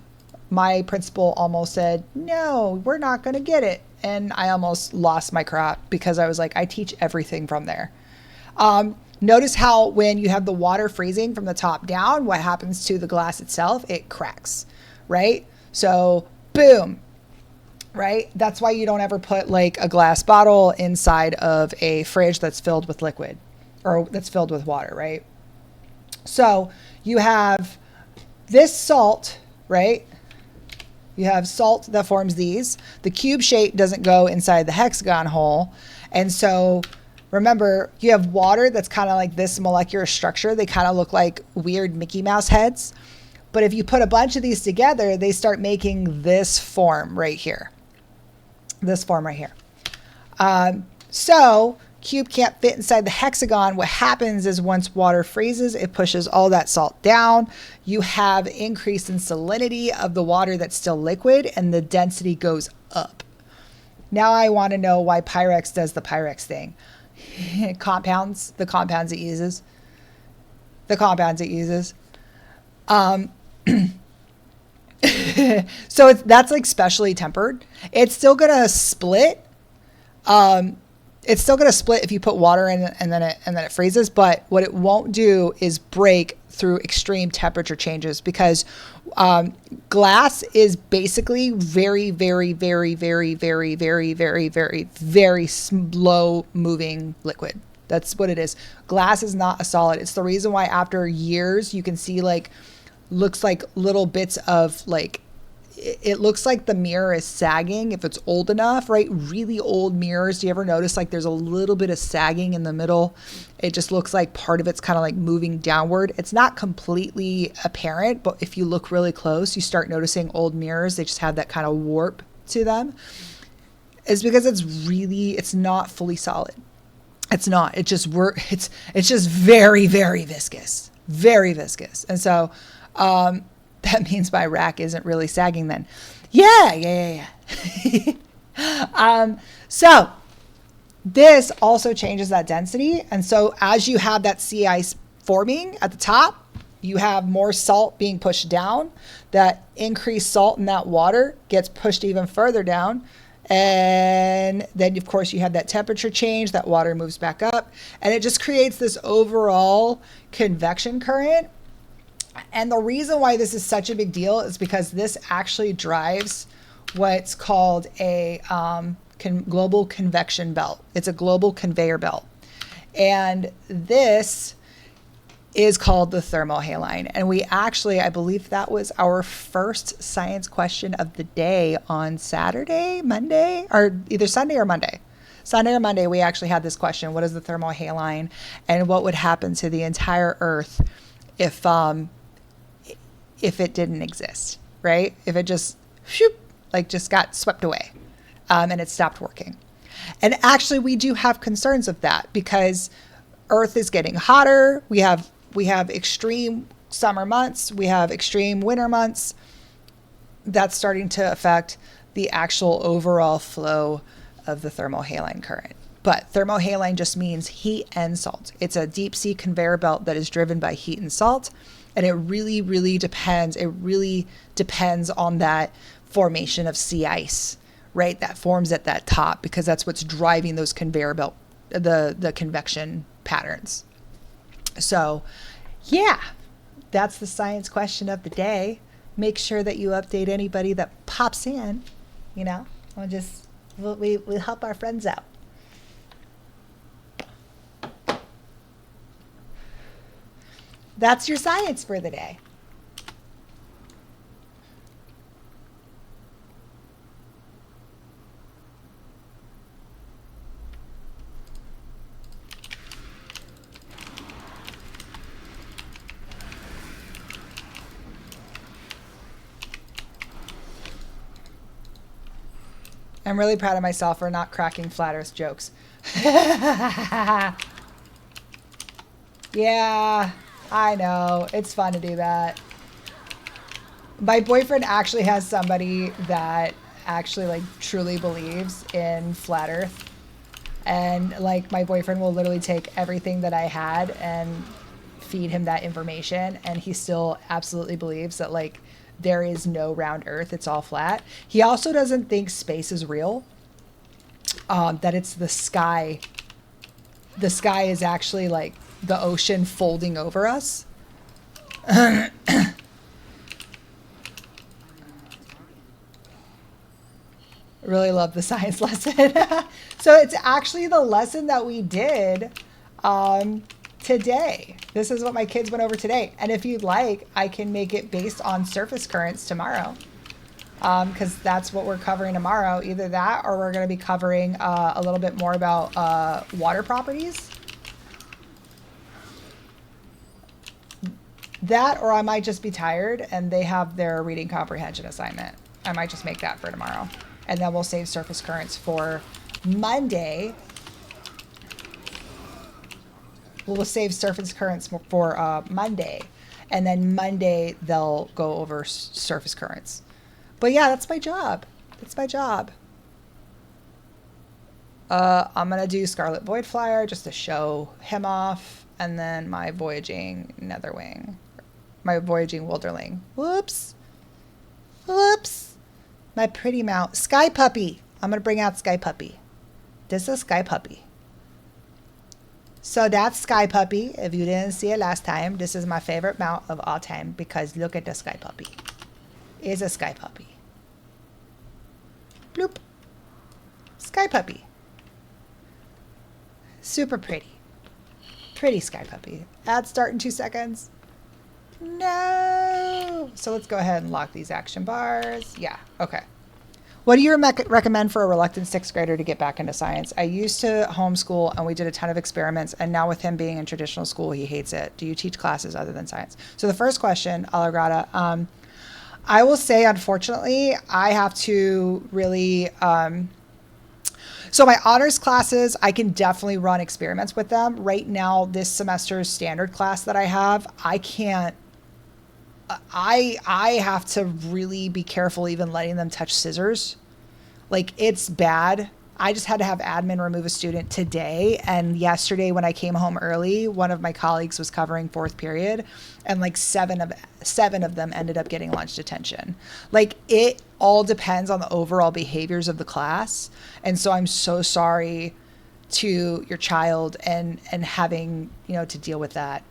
My principal almost said, no, we're not going to get it. And I almost lost my crap because I was like, I teach everything from there. Notice how when you have the water freezing from the top down, what happens to the glass itself? It cracks, right? So boom. Right? That's why you don't ever put like a glass bottle inside of a fridge that's filled with liquid or that's filled with water, right? So you have this salt, right? You have salt that forms these. The cube shape doesn't go inside the hexagon hole. And so remember, you have water that's kind of like this molecular structure. They kind of look like weird Mickey Mouse heads. But if you put a bunch of these together, they start making this form right here. This form right here. So cube can't fit inside the hexagon. What happens is once water freezes, it pushes all that salt down. You have increase in salinity of the water that's still liquid, and the density goes up. Now I want to know why Pyrex does the Pyrex thing. The compounds it uses. So that's like specially tempered. It's still gonna split. It's still gonna split if you put water in it and then it freezes. But what it won't do is break through extreme temperature changes, because glass is basically very, very, very, very, very, very, very, very, very slow moving liquid. That's what it is. Glass is not a solid. It's the reason why after years you can see like, looks like little bits of like, it looks like the mirror is sagging if it's old enough, right? Really old mirrors. Do you ever notice like there's a little bit of sagging in the middle? It just looks like part of it's kind of like moving downward. It's not completely apparent, but if you look really close, you start noticing old mirrors. They just have that kind of warp to them. It's because it's not fully solid. It's not. It's just very, very viscous. Very viscous. And so that means my rack isn't really sagging then. Yeah. So this also changes that density. And so as you have that sea ice forming at the top, you have more salt being pushed down. That increased salt in that water gets pushed even further down. And then, of course, you have that temperature change. That water moves back up. And it just creates this overall convection current. And the reason why this is such a big deal is because this actually drives what's called a global convection belt. It's a global conveyor belt. And this is called the thermohaline. And we actually, I believe that was our first science question of the day on Monday, or either Sunday or Monday. Sunday or Monday, we actually had this question: what is the thermohaline, and what would happen to the entire Earth if it didn't exist, right? If it just got swept away and it stopped working. And actually, we do have concerns of that, because Earth is getting hotter. We have extreme summer months. We have extreme winter months. That's starting to affect the actual overall flow of the thermohaline current. But thermohaline just means heat and salt. It's a deep sea conveyor belt that is driven by heat and salt. And it really, really depends. It really depends on that formation of sea ice, right? That forms at that top, because that's what's driving those conveyor belt, the convection patterns. So, yeah, that's the science question of the day. Make sure that you update anybody that pops in. We help our friends out. That's your science for the day. I'm really proud of myself for not cracking flat earth jokes. Yeah, I know. It's fun to do that. My boyfriend actually has somebody that actually like truly believes in flat earth. And like my boyfriend will literally take everything that I had and feed him that information, and he still absolutely believes that like there is no round earth, it's all flat. He also doesn't think space is real. That it's the sky. The sky is actually like the ocean folding over us. Really love the science lesson. So it's actually the lesson that we did today. This is what my kids went over today. And if you'd like, I can make it based on surface currents tomorrow. Because that's what we're covering tomorrow. Either that, or we're going to be covering a little bit more about water properties. That, or I might just be tired and they have their reading comprehension assignment. I might just make that for tomorrow. And then we'll save surface currents for Monday. We'll save surface currents for Monday. And then Monday, they'll go over surface currents. But yeah, that's my job. That's my job. I'm going to do Scarlet Void Flyer just to show him off. And then my Voyaging Netherwing. My Voyaging Wilderling. Whoops. Whoops. My pretty mount. Sky Puppy. I'm going to bring out Sky Puppy. This is Sky Puppy. So that's Sky Puppy. If you didn't see it last time, this is my favorite mount of all time because look at the Sky Puppy. It's a Sky Puppy. Bloop. Sky Puppy. Super pretty. Pretty Sky Puppy. Ad start in 2 seconds. No. So let's go ahead and lock these action bars. Yeah. Okay. What do you recommend for a reluctant 6th grader to get back into science? I used to homeschool and we did a ton of experiments, and now with him being in traditional school, he hates it. Do you teach classes other than science? So the first question, Alagrada, I will say, unfortunately, I have to really, so my honors classes, I can definitely run experiments with them. Right now, this semester's standard class that I have, I can't, I have to really be careful even letting them touch scissors. Like, it's bad. I just had to have admin remove a student today. And yesterday when I came home early, one of my colleagues was covering 4th period, and like seven of them ended up getting lunch detention. Like, it all depends on the overall behaviors of the class. And so I'm so sorry to your child and having, you know, to deal with that.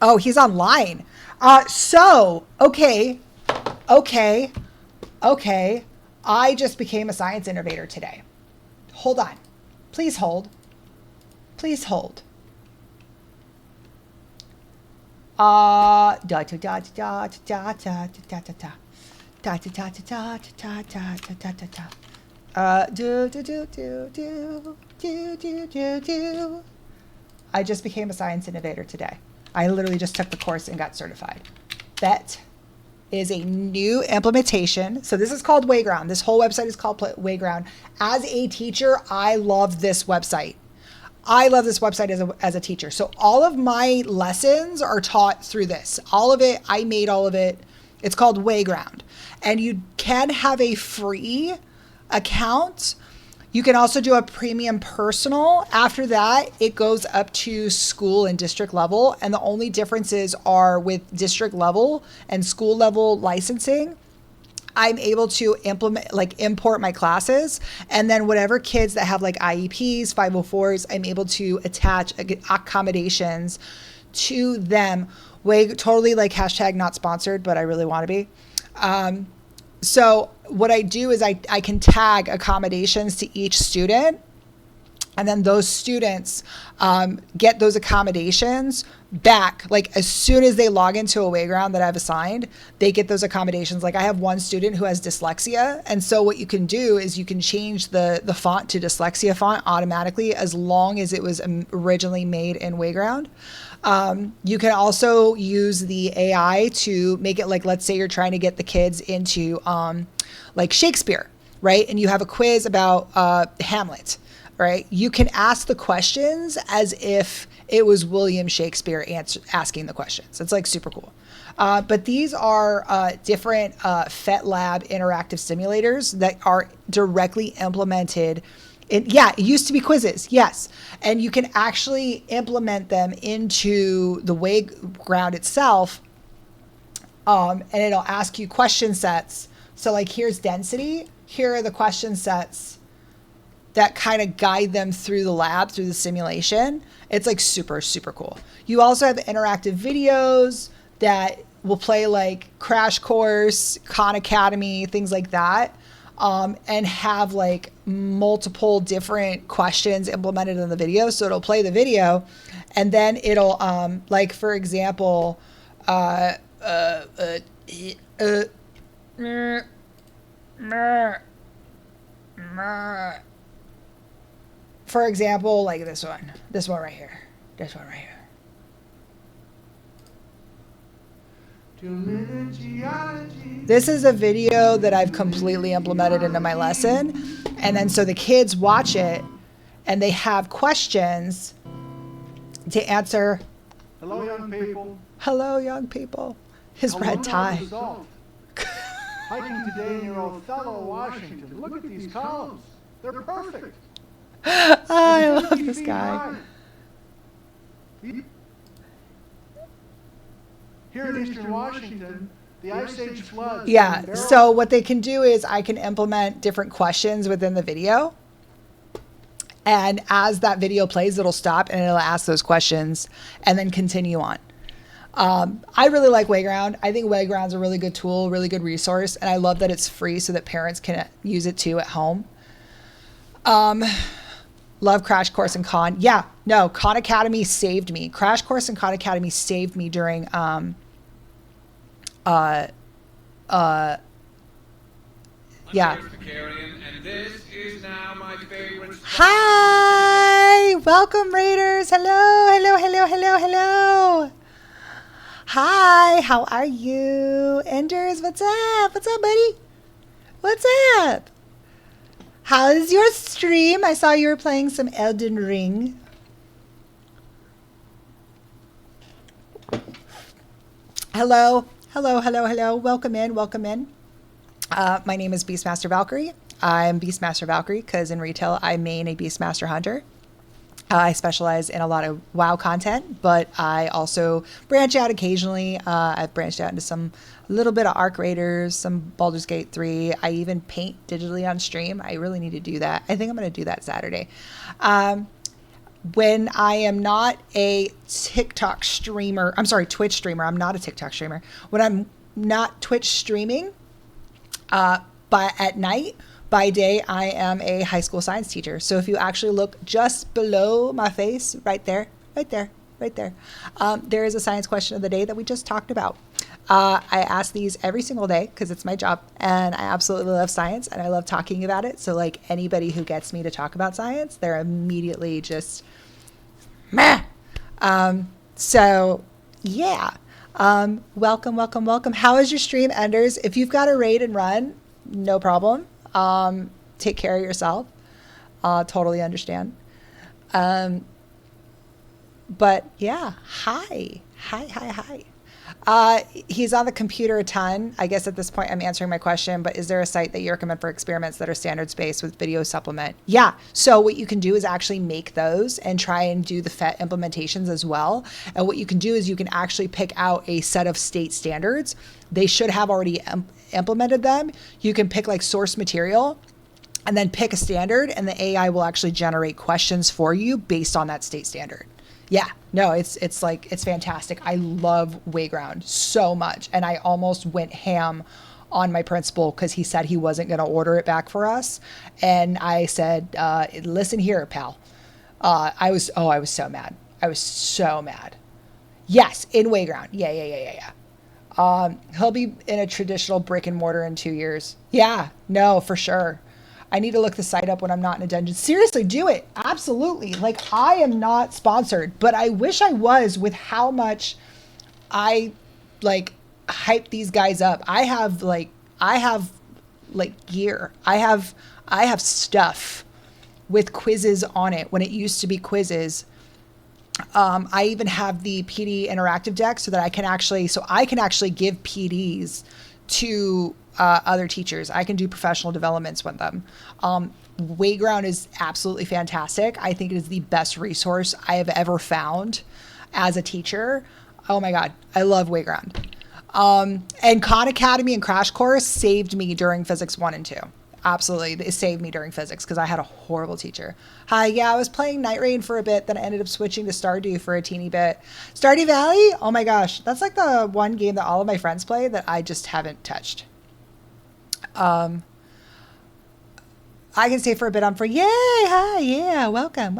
Oh, he's online. Okay. I just became a science innovator today. Hold on. Please hold. Please hold. I just became a science innovator today. I literally just took the course and got certified. That is a new implementation. So this is called Wayground. This whole website is called Wayground. As a teacher, I love this website. I love this website as a teacher. So all of my lessons are taught through this. All of it, I made all of it. It's called Wayground. And you can have a free account. You can also do a premium personal. After that, it goes up to school and district level. And the only differences are with district level and school level licensing. I'm able to import my classes. And then whatever kids that have like IEPs, 504s, I'm able to attach accommodations to them. Totally like hashtag not sponsored, but I really want to be. So what I do is I can tag accommodations to each student, and then those students get those accommodations back. Like, as soon as they log into a Wayground that I've assigned, they get those accommodations. Like, I have one student who has dyslexia, and so what you can do is you can change the font to dyslexia font automatically as long as it was originally made in Wayground. You can also use the AI to make it like, let's say you're trying to get the kids into like Shakespeare, right? And you have a quiz about Hamlet, right? You can ask the questions as if it was William Shakespeare asking the questions. It's like super cool. But these are different FetLab interactive simulators that are directly implemented. It used to be quizzes, yes. And you can actually implement them into the Wayground itself. And it'll ask you question sets. So like, here's density. Here are the question sets that kind of guide them through the lab, through the simulation. It's like super, super cool. You also have interactive videos that will play like Crash Course, Khan Academy, things like that. And have like multiple different questions implemented in the video. So it'll play the video, and then it'll, like, for example, for example, like this one right here. This is a video that I've completely implemented into my lesson. And then so the kids watch it and they have questions to answer. Hello, young people. Hello, young people. His red tie. Hiking today in your Othello, Washington. Look at these columns. They're perfect. I love this guy. Here in Eastern Washington, The Ice Age floods. Yeah. and So what they can do is I can implement different questions within the video. And as that video plays, it'll stop and it'll ask those questions and then continue on. I really like Wayground. I think Wayground's a really good tool, really good resource. And I love that it's free so that parents can use it too at home. Love Crash Course and Khan. Yeah, no, Khan Academy saved me. Crash Course and Khan Academy saved me during, yeah. And this is now my favorite. Hi, welcome Raiders. Hello, hello, hello, hello, hello. Hi, how are you? Enders, what's up? What's up, buddy? What's up? How's your stream? I saw you were playing some Elden Ring. Hello, hello, hello, hello. Welcome in, welcome in. My name is Beastmaster Valkyrie. I'm Beastmaster Valkyrie because in retail I main a Beastmaster Hunter. I specialize in a lot of WoW content, but I also branch out occasionally. I've branched out into a little bit of Arc Raiders, some Baldur's Gate 3. I even paint digitally on stream. I really need to do that. I think I'm going to do that Saturday. When I am not a TikTok streamer, I'm sorry, Twitch streamer. I'm not a TikTok streamer. When I'm not Twitch streaming, but at night, by day, I am a high school science teacher. So if you actually look just below my face, right there, right there, right there, there is a science question of the day that we just talked about. I ask these every single day because it's my job and I absolutely love science and I love talking about it. So like anybody who gets me to talk about science, they're immediately just meh. So yeah, welcome, welcome, welcome. How is your stream, Enders? If you've got a raid and run, no problem. Take care of yourself. Totally understand. But yeah, hi. He's on the computer a ton. I guess at this point I'm answering my question, but is there a site that you recommend for experiments that are standards based with video supplement? Yeah. So what you can do is actually make those and try and do the FET implementations as well. And what you can do is you can actually pick out a set of state standards. They should have already implemented them. You can pick like source material and then pick a standard and the AI will actually generate questions for you based on that state standard. Yeah, no, it's fantastic. I love Wayground so much. And I almost went ham on my principal because he said he wasn't going to order it back for us. And I said, listen here, pal. I was so mad. I was so mad. Yes, in Wayground. Yeah. He'll be in a traditional brick and mortar in 2 years. Yeah, no, for sure. I need to look the site up when I'm not in a dungeon. Seriously, do it. Absolutely. Like, I am not sponsored, but I wish I was with how much I, like, hype these guys up. I have gear. I have stuff with quizzes on it when it used to be quizzes. I even have the PD interactive deck so that I can actually give PDs to other teachers. I can do professional developments with them. Wayground is absolutely fantastic. I think it is the best resource I have ever found as a teacher. Oh my God, I love Wayground. And Khan Academy and Crash Course saved me during Physics 1 and 2. Absolutely, it saved me during physics because I had a horrible teacher. Hi, yeah, I was playing Night Rain for a bit, then I ended up switching to Stardew for a teeny bit. Stardew Valley? Oh my gosh, that's like the one game that all of my friends play that I just haven't touched. I can stay for a bit on free. Yay! Hi, yeah, welcome.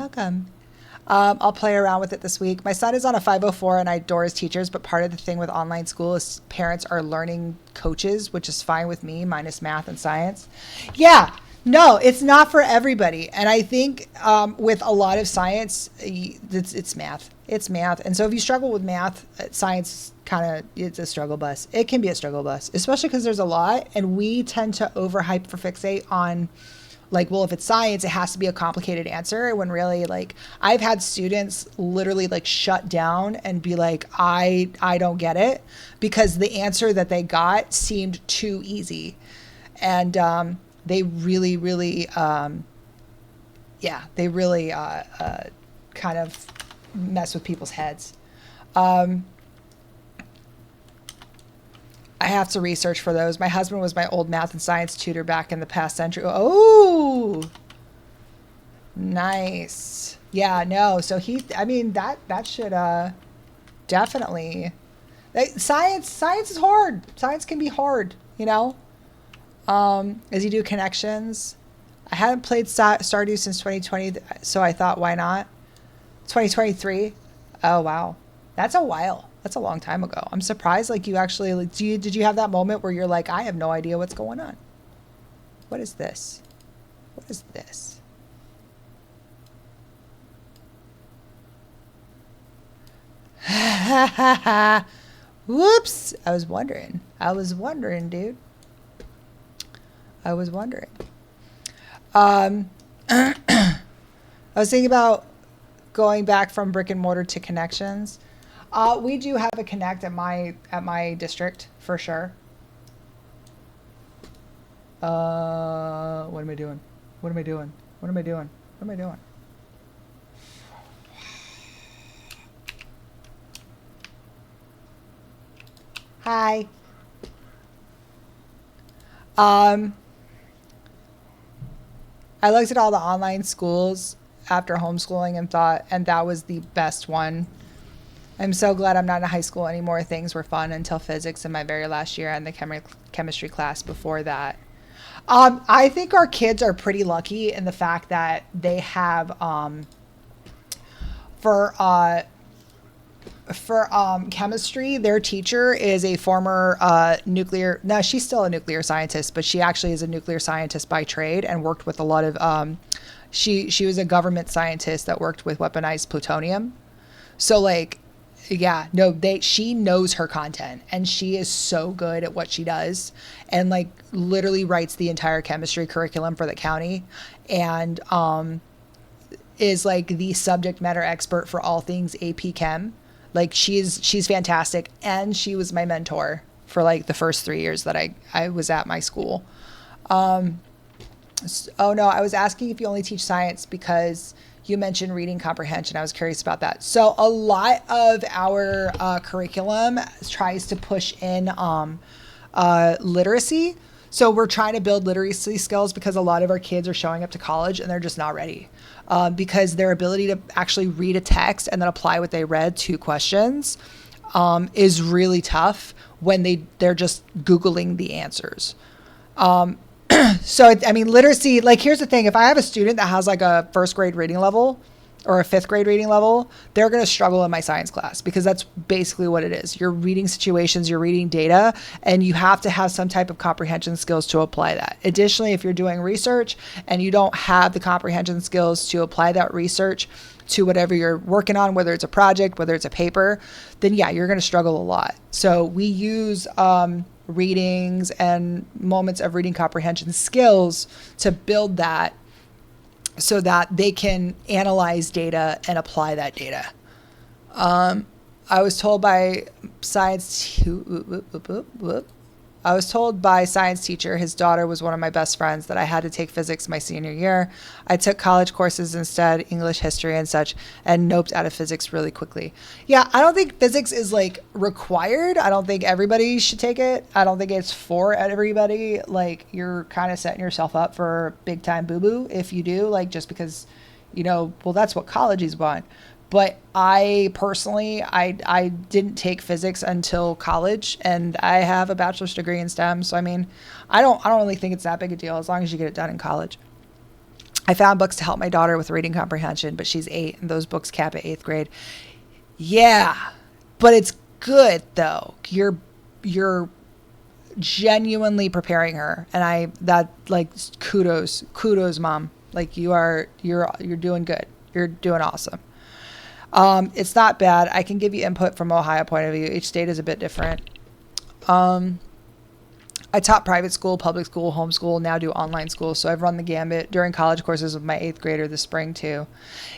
I'll play around with it this week. My son is on a 504 and I adore his teachers, but part of the thing with online school is parents are learning coaches, which is fine with me, minus math and science. Yeah, no, it's not for everybody. And I think with a lot of science, it's math. It's math. And so if you struggle with math, science it's a struggle bus. It can be a struggle bus, especially because there's a lot. And we tend to overhype for fixate on like, well, if it's science, it has to be a complicated answer. When really, like, I've had students literally like shut down and be like, I don't get it because the answer that they got seemed too easy. And they really kind of mess with people's heads. I have to research for those. My husband was my old math and science tutor back in the past century. Oh, nice. Yeah, no. So I mean, that should definitely. Science is hard. Science can be hard, you know. As you do connections. I hadn't played Stardew since 2020, so I thought, why not? 2023. Oh wow, that's a while. That's a long time ago. I'm surprised. Like you actually, like, did you have that moment where you're like, I have no idea what's going on? What is this? What is this? Whoops! I was wondering, dude. I was wondering. I was thinking about going back from brick and mortar to connections. We do have a connect at my district for sure. What am I doing? What am I doing? What am I doing? What am I doing? Hi. I looked at all the online schools after homeschooling and that was the best one. I'm so glad I'm not in high school anymore. Things were fun until physics in my very last year and the chemistry class before that. I think our kids are pretty lucky in the fact that they have, for chemistry, their teacher is a former she's still a nuclear scientist, but she actually is a nuclear scientist by trade and worked with a lot of, she was a government scientist that worked with weaponized plutonium. So like, yeah, no, she knows her content and she is so good at what she does and like literally writes the entire chemistry curriculum for the county and, is like the subject matter expert for all things AP Chem. Like she's fantastic. And she was my mentor for like the first 3 years that I was at my school. Oh no, I was asking if you only teach science because you mentioned reading comprehension. I was curious about that. So a lot of our curriculum tries to push in literacy. So we're trying to build literacy skills because a lot of our kids are showing up to college and they're just not ready. Because their ability to actually read a text and then apply what they read to questions is really tough when they're just Googling the answers. So, I mean, literacy, like, here's the thing. If I have a student that has like a first grade reading level or a fifth grade reading level, they're going to struggle in my science class because that's basically what it is. You're reading situations, you're reading data, and you have to have some type of comprehension skills to apply that. Additionally, if you're doing research and you don't have the comprehension skills to apply that research to whatever you're working on, whether it's a project, whether it's a paper, then yeah, you're going to struggle a lot. So we use readings and moments of reading comprehension skills to build that so that they can analyze data and apply that data. I was told by science teacher, his daughter was one of my best friends, that I had to take physics my senior year. I took college courses instead, English, history, and such, and noped out of physics really quickly. Yeah, I don't think physics is like required. I don't think everybody should take it. I don't think it's for everybody. Like, you're kind of setting yourself up for big time boo-boo if you do, like, just because, you know, well, that's what colleges want. But I personally, I didn't take physics until college, and I have a bachelor's degree in STEM. So I mean, I don't really think it's that big a deal as long as you get it done in college. I found books to help my daughter with reading comprehension, but she's 8, and those books cap at 8th grade. Yeah, but it's good though. You're genuinely preparing her, and kudos, mom. Like you're doing good. You're doing awesome. It's not bad. I can give you input from Ohio point of view. Each state is a bit different. I taught private school, public school, homeschool, now do online school. So I've run the gambit during college courses with my 8th grader this spring too.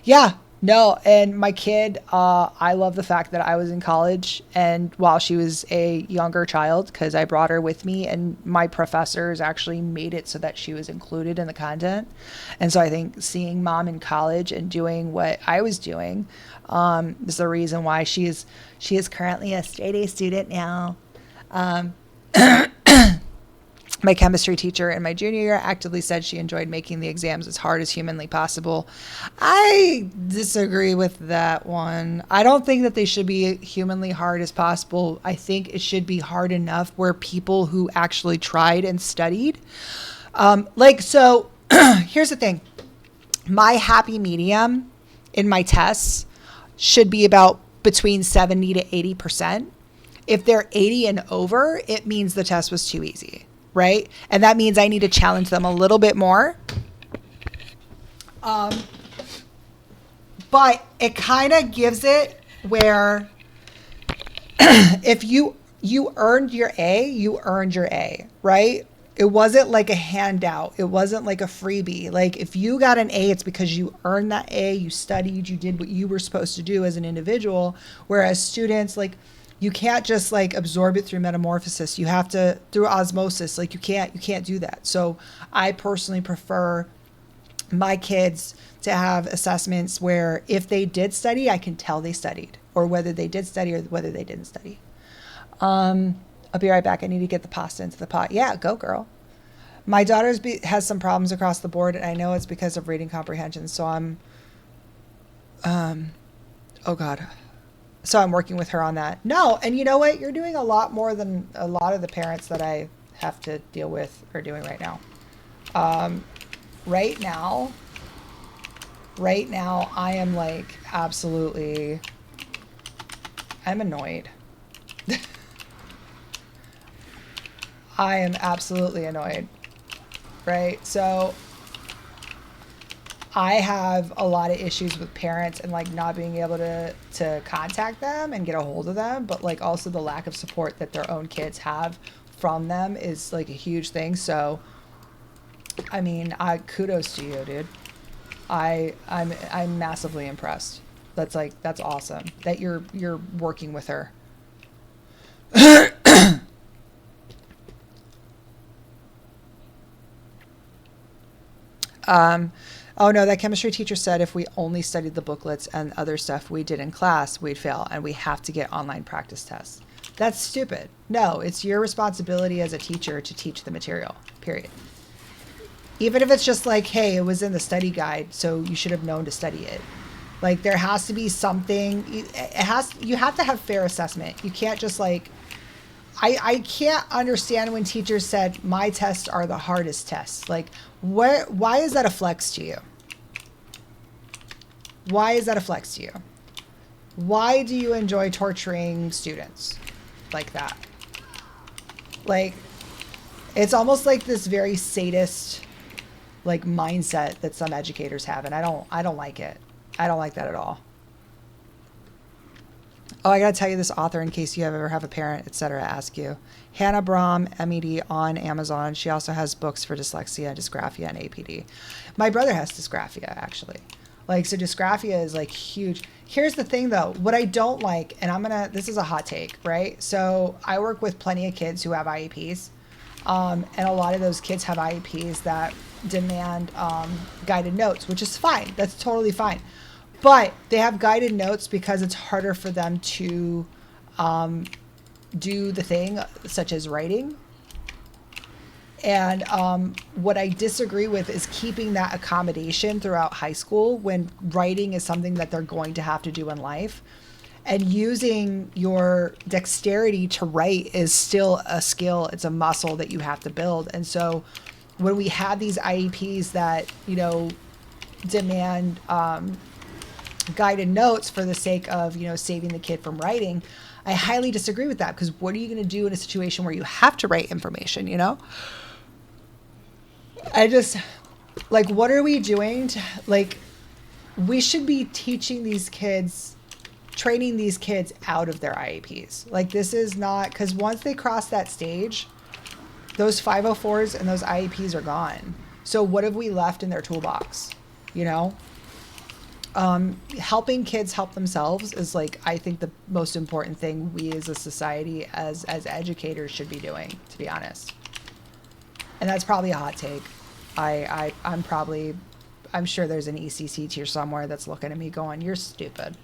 Yeah, no. And my kid, I love the fact that I was in college and while she was a younger child, because I brought her with me and my professors actually made it so that she was included in the content. And so I think seeing mom in college and doing what I was doing, is the reason why she is currently a straight A student now. My chemistry teacher in my junior year actively said she enjoyed making the exams as hard as humanly possible. I disagree with that one. I don't think that they should be humanly hard as possible. I think it should be hard enough where people who actually tried and studied, so here's the thing. My happy medium in my tests should be about between 70 to 80%. If they're 80 and over, it means the test was too easy. Right? And that means I need to challenge them a little bit more. But it kind of gives it where if you earned your A, you earned your A, right? It wasn't like a handout. It wasn't like a freebie. Like if you got an A, it's because you earned that A, you studied, you did what you were supposed to do as an individual. Whereas students, like, you can't just like absorb it through metamorphosis. You have to through osmosis. Like you can't do that. So I personally prefer my kids to have assessments where if they did study, I can tell they studied, or whether they did study or whether they didn't study. I'll be right back. I need to get the pasta into the pot. Yeah, go girl. My daughter has some problems across the board, and I know it's because of reading comprehension. So I'm working with her on that. No, and you know what? You're doing a lot more than a lot of the parents that I have to deal with are doing right now. Right now, I am like absolutely, I'm annoyed. I am absolutely annoyed, right? So I have a lot of issues with parents and like not being able to contact them and get a hold of them, but like also the lack of support that their own kids have from them is like a huge thing. So, I mean, kudos to you, dude. I'm massively impressed. That's awesome that you're working with her. Oh no, that chemistry teacher said if we only studied the booklets and other stuff we did in class, we'd fail, and we have to get online practice tests. That's stupid. No, it's your responsibility as a teacher to teach the material, period. Even if it's just like, hey, it was in the study guide, so you should have known to study it. Like there has to be something, you have to have fair assessment. You can't just like, I can't understand when teachers said my tests are the hardest tests. Like, why is that a flex to you? Why is that a flex to you? Why do you enjoy torturing students like that? Like, it's almost like this very sadist, like mindset that some educators have, and I don't like it. I don't like that at all. Oh, I gotta tell you this author in case you ever have a parent, etc. ask you. Hannah Brahm, MED on Amazon. She also has books for dyslexia, dysgraphia, and APD. My brother has dysgraphia, actually. Like, so dysgraphia is like huge. Here's the thing though, what I don't like, and this is a hot take, right? So I work with plenty of kids who have IEPs. And a lot of those kids have IEPs that demand guided notes, which is fine. That's totally fine. But they have guided notes because it's harder for them to do the thing, such as writing. And what I disagree with is keeping that accommodation throughout high school when writing is something that they're going to have to do in life. And using your dexterity to write is still a skill. It's a muscle that you have to build. And so when we have these IEPs that, you know, demand guided notes for the sake of, you know, saving the kid from writing, I highly disagree with that, because what are you going to do in a situation where you have to write information, you know? I just, like, what are we doing to, like, we should be teaching these kids, training these kids out of their IEPs. Like, this is not, because once they cross that stage, those 504s and those IEPs are gone. So what have we left in their toolbox, you know? Helping kids help themselves is, like, I think the most important thing we as a society, as educators, should be doing, to be honest. And that's probably a hot take. I'm sure there's an ECC tier somewhere that's looking at me going, you're stupid.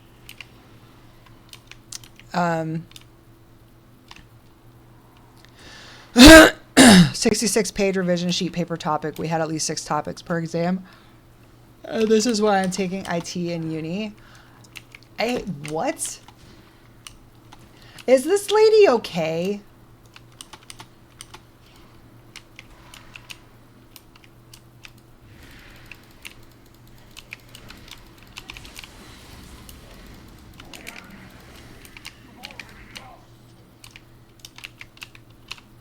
66-page revision sheet paper topic. We had at least 6 topics per exam. This is why I'm taking IT in uni. What? Is this lady okay?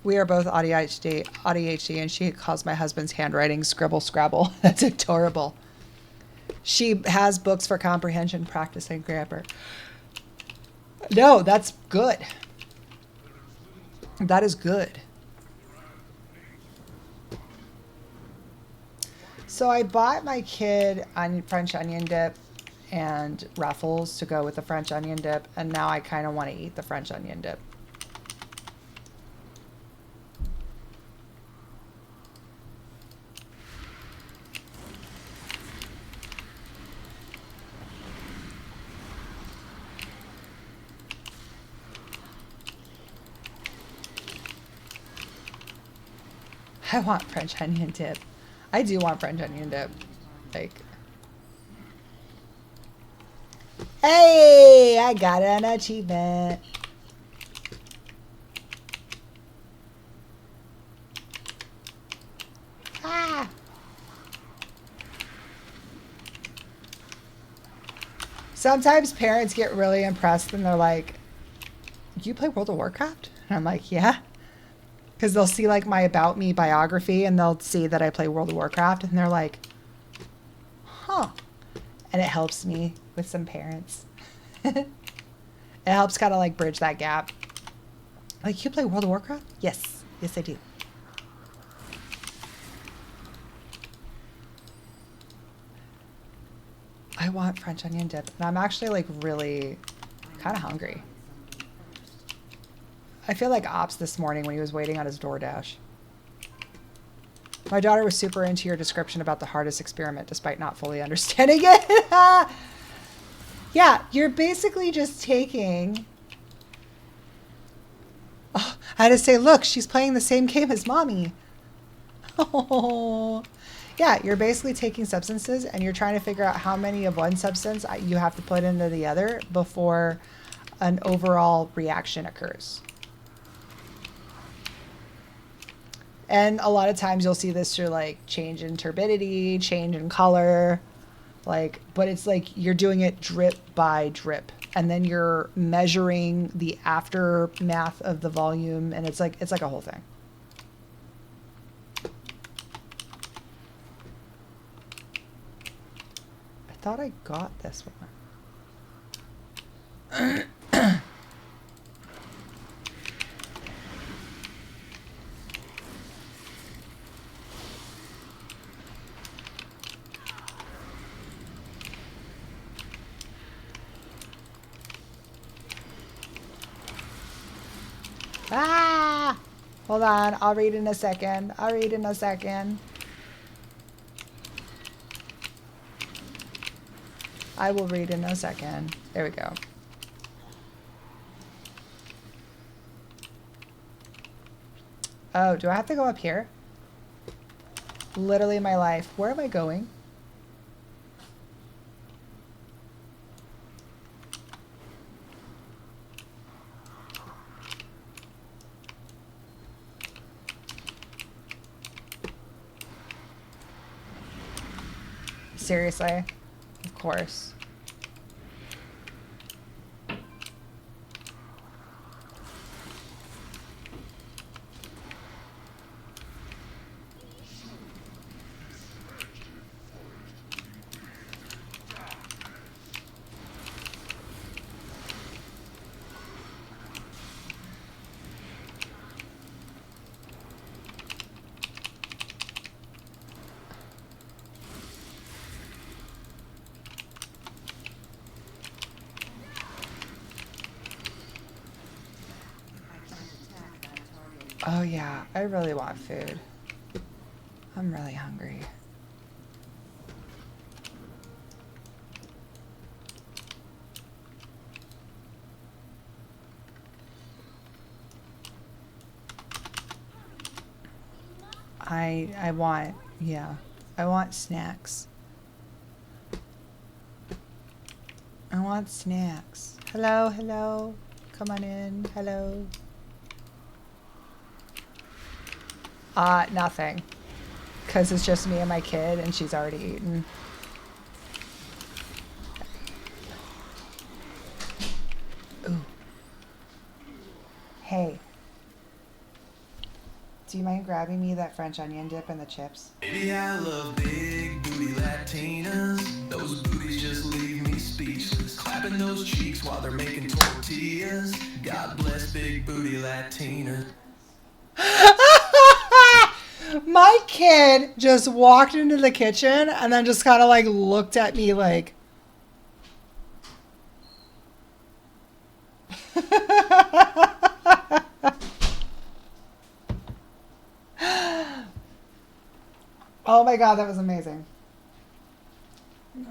We are both ADHD, and she calls my husband's handwriting scribble scrabble. That's adorable. She has books for comprehension, practicing grammar. No, that's good. That is good. So I bought my kid French onion dip and Ruffles to go with the French onion dip, and now I kind of want to eat the French onion dip. I want French onion dip. I do want French onion dip. Like, hey, I got an achievement. Ah. Sometimes parents get really impressed and they're like, "Do you play World of Warcraft?" And I'm like, "Yeah." Because they'll see like my About Me biography and they'll see that I play World of Warcraft and they're like, huh. And it helps me with some parents. It helps kind of like bridge that gap. Like, you play World of Warcraft? Yes. Yes, I do. I want French onion dip. And I'm actually like really kind of hungry. I feel like Ops this morning when he was waiting on his DoorDash. My daughter was super into your description about the hardest experiment despite not fully understanding it. Yeah, you're basically just taking... Oh, I had to say, look, she's playing the same game as mommy. Oh. Yeah, you're basically taking substances and you're trying to figure out how many of one substance you have to put into the other before an overall reaction occurs. And a lot of times you'll see this through like change in turbidity, change in color, like, but it's like you're doing it drip by drip. And then you're measuring the aftermath of the volume. And it's like a whole thing. I thought I got this one. Ah! Hold on. I'll read in a second. I'll read in a second. I will read in a second. There we go. Oh, do I have to go up here? Literally my life. Where am I going? Seriously? Of course. Oh yeah, I really want food. I'm really hungry. I want, yeah. I want snacks. I want snacks. Hello, hello. Come on in. Hello. Nothing. Because it's just me and my kid, and she's already eaten. Ooh. Hey. Do you mind grabbing me that French onion dip and the chips? Baby, I love big booty Latinas. Those booties just leave me speechless. Clapping those cheeks while they're making tortillas. God bless big booty Latinas. My kid just walked into the kitchen and then just kind of like looked at me like. Oh my God, that was amazing. No.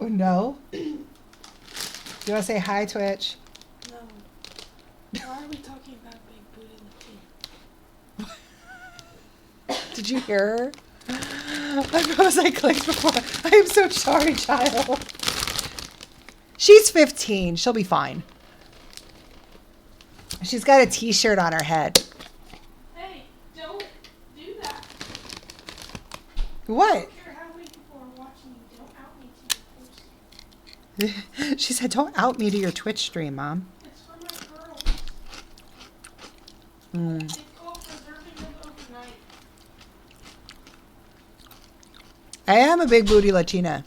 No? Do you want to say hi, Twitch? No. Why are we talking about big booty Latina? Did you hear her? I was I clicked before. I am so sorry, child. She's 15. She'll be fine. She's got a t-shirt on her head. Hey, don't do that. What? I don't care how many people are watching you. Don't out me to your post. She said, don't out me to your Twitch stream, Mom. It's for my girls. Mm. It's called preserving them overnight. I am a big booty Latina.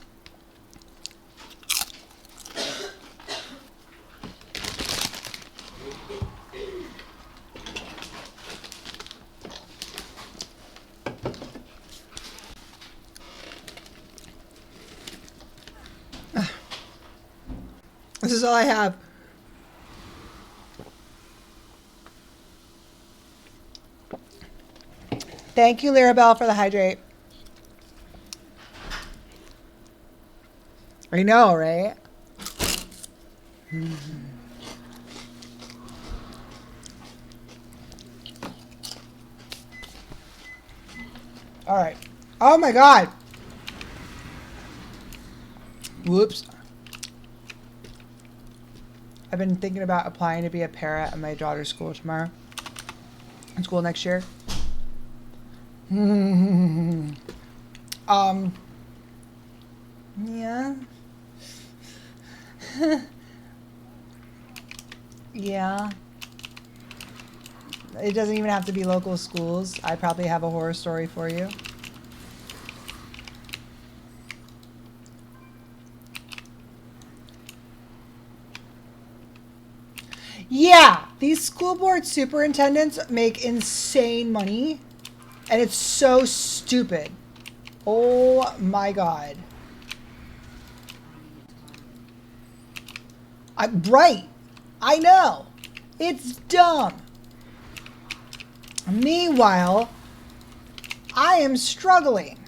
This is all I have. Thank you, Lirabelle, for the hydrate. I know, right? All right. Oh my God. Whoops. I've been thinking about applying to be a para at my daughter's school tomorrow. In school next year. Yeah. Yeah. It doesn't even have to be local schools. I probably have a horror story for you. Yeah, these school board superintendents make insane money, and it's so stupid. Oh my God. I'm right. I know. It's dumb. Meanwhile, I am struggling.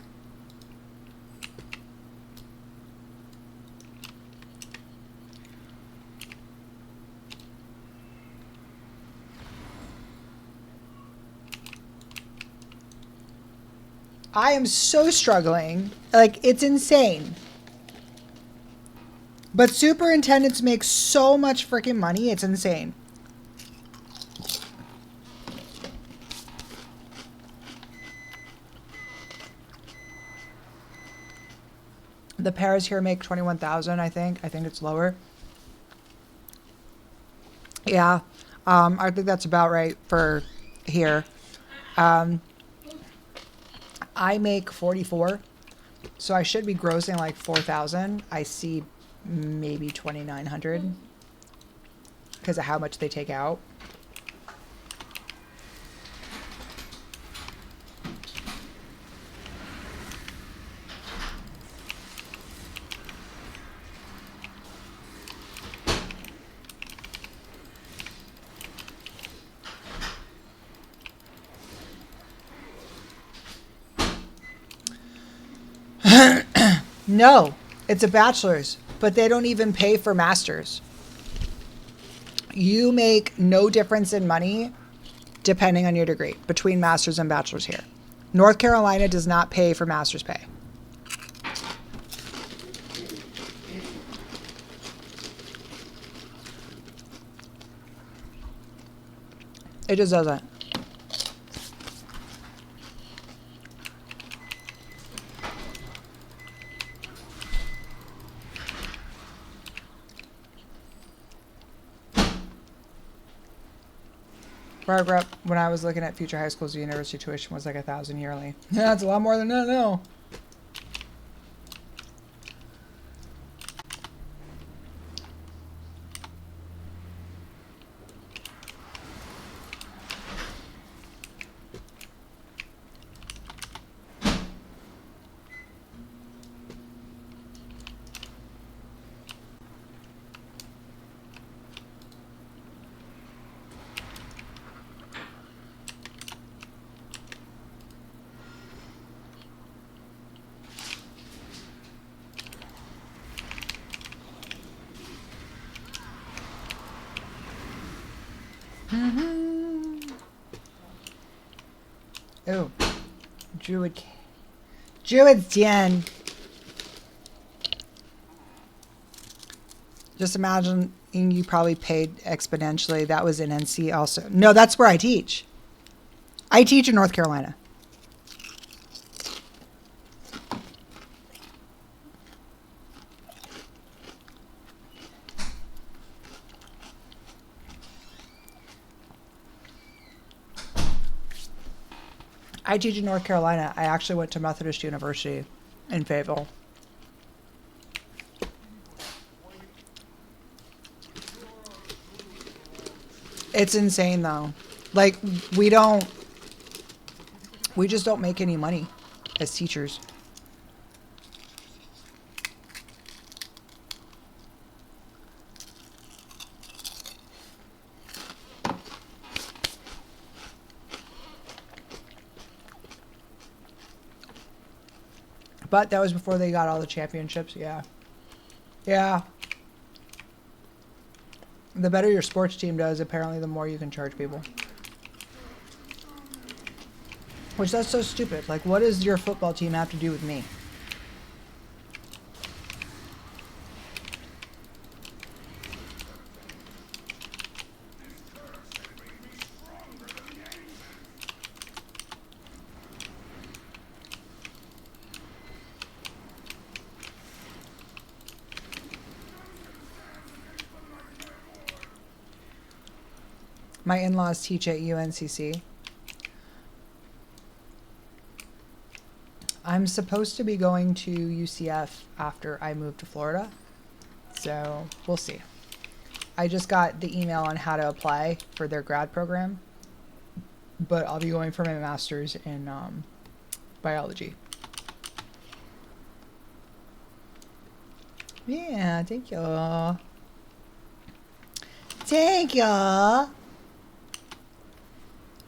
I am so struggling. Like, it's insane. But superintendents make so much freaking money. It's insane. The paras here make 21,000, I think. I think it's lower. Yeah. I think that's about right for here. I make 44, so I should be grossing like 4,000. I see maybe 2,900 because of how much they take out. No, it's a bachelor's, but they don't even pay for masters. You make no difference in money depending on your degree, between master's and bachelor's here. North Carolina does not pay for master's pay. It just doesn't. Where I grew up, when I was looking at future high schools, the university tuition was like $1,000 yearly. Yeah, that's a lot more than that now. Oh, Druid's Den. Just imagine you probably paid exponentially. That was in NC also. No, that's where I teach. I teach in North Carolina. I teach in North Carolina. I actually went to Methodist University in Fayetteville. It's insane though. Like we just don't make any money as teachers. But that was before they got all the championships. Yeah. Yeah. The better your sports team does, apparently, the more you can charge people. Which, that's so stupid. Like, what does your football team have to do with me? My in-laws teach at UNCC. I'm supposed to be going to UCF after I move to Florida. So we'll see. I just got the email on how to apply for their grad program. But I'll be going for my master's in biology. Yeah, thank you. Thank you.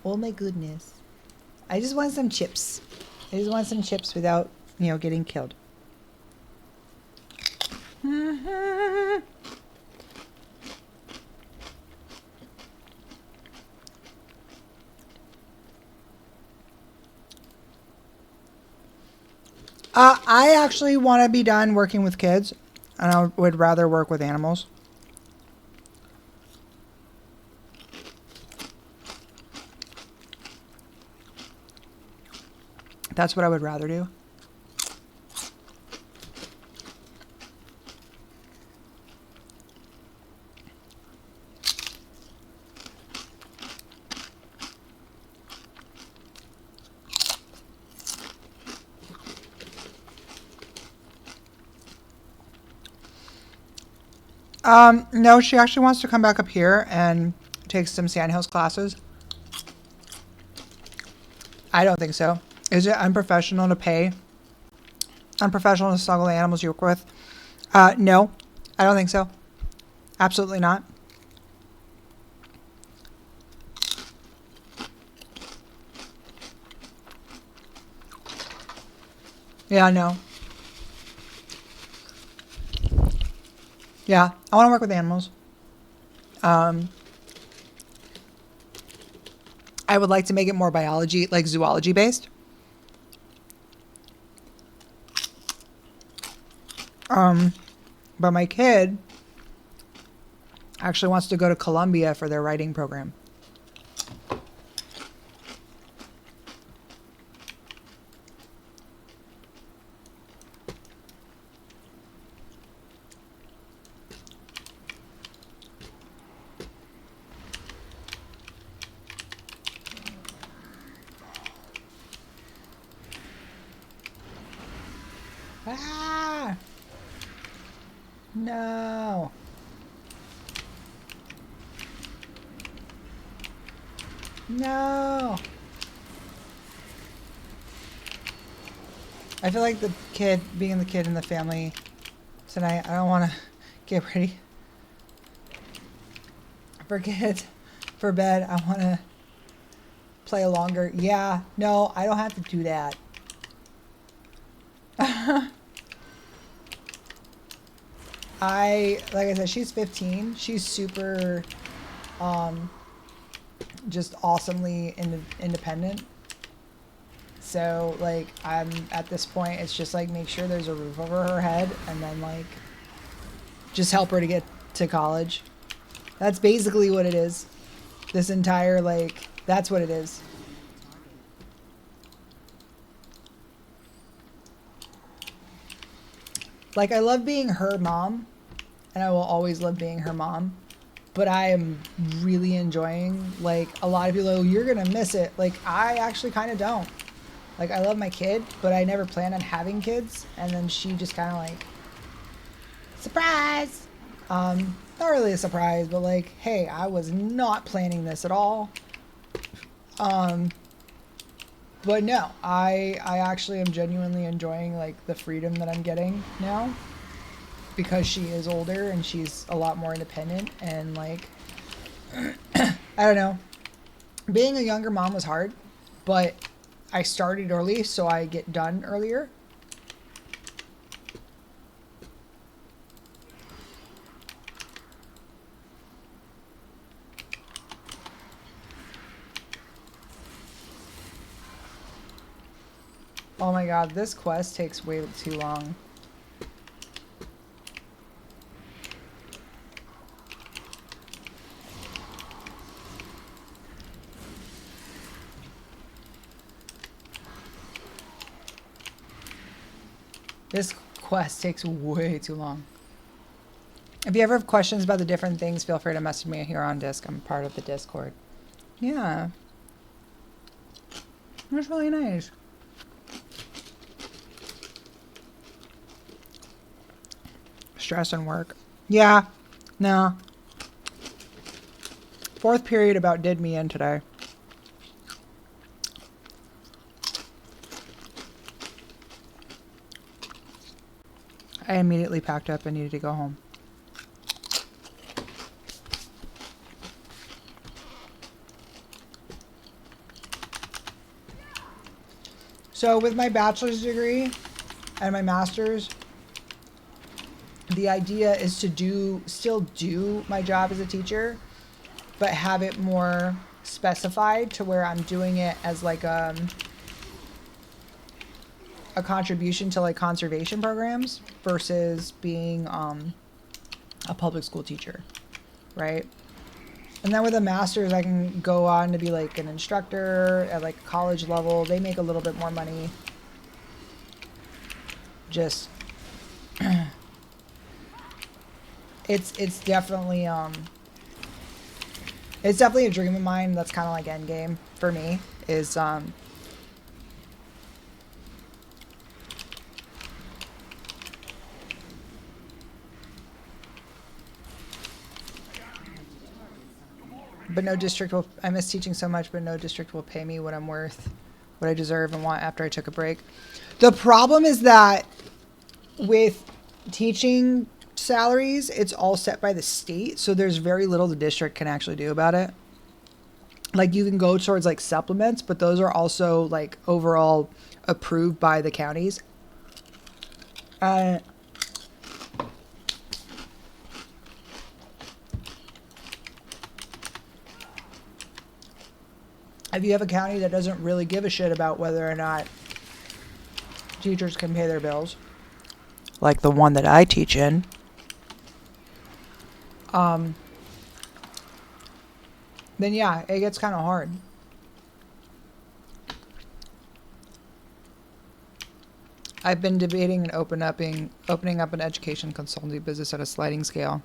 Oh my goodness. I just want some chips. I just want some chips without, you know, getting killed. I actually want to be done working with kids, and I would rather work with animals. That's what I would rather do. No, she actually wants to come back up here and take some Sandhills classes. I don't think so. Is it unprofessional to pay? Unprofessional to snuggle the animals you work with? No, I don't think so. Absolutely not. Yeah, no. Yeah, I want to work with animals. I would like to make it more biology, like zoology based. But my kid actually wants to go to Columbia for their writing program. Ah! No. No. I feel like the kid, being the kid in the family tonight, I don't want to get ready for kids for bed. I want to play longer. Yeah, no, I don't have to do that. Like I said, she's 15. She's super, just awesomely independent. So, like, I'm at this point, it's just like make sure there's a roof over her head and then, like, just help her to get to college. That's basically what it is. This entire, like, that's what it is. Like, I love being her mom, and I will always love being her mom, but I am really enjoying, like, a lot of people are like, you're gonna miss it. Like, I actually kind of don't. Like, I love my kid, but I never planned on having kids, and then she just kind of, like, surprise! Not really a surprise, but, like, hey, I was not planning this at all. But no, I actually am genuinely enjoying, like, the freedom that I'm getting now, because she is older and she's a lot more independent, and, like, I don't know, being a younger mom was hard, but I started early so I get done earlier. Oh my god, this quest takes way too long. This quest takes way too long. If you ever have questions about the different things, feel free to message me here on Disc. I'm part of the Discord. Yeah. That's really nice. Stress and work. Yeah. No. Fourth period about did me in today. I immediately packed up and needed to go home. So with my bachelor's degree and my master's, the idea is to still do my job as a teacher, but have it more specified to where I'm doing it as like a contribution to like conservation programs versus being a public school teacher, right? And then with a master's, I can go on to be like an instructor at like college level. They make a little bit more money. Just it's definitely a dream of mine. That's kind of like end game for me is but no district will, I miss teaching so much, but no district will pay me what I'm worth, what I deserve and want after I took a break. The problem is that with teaching salaries, it's all set by the state. So there's very little the district can actually do about it. Like you can go towards like supplements, but those are also like overall approved by the counties. If you have a county that doesn't really give a shit about whether or not teachers can pay their bills, like the one that I teach in, then yeah, it gets kind of hard. I've been debating and opening up an education consulting business at a sliding scale.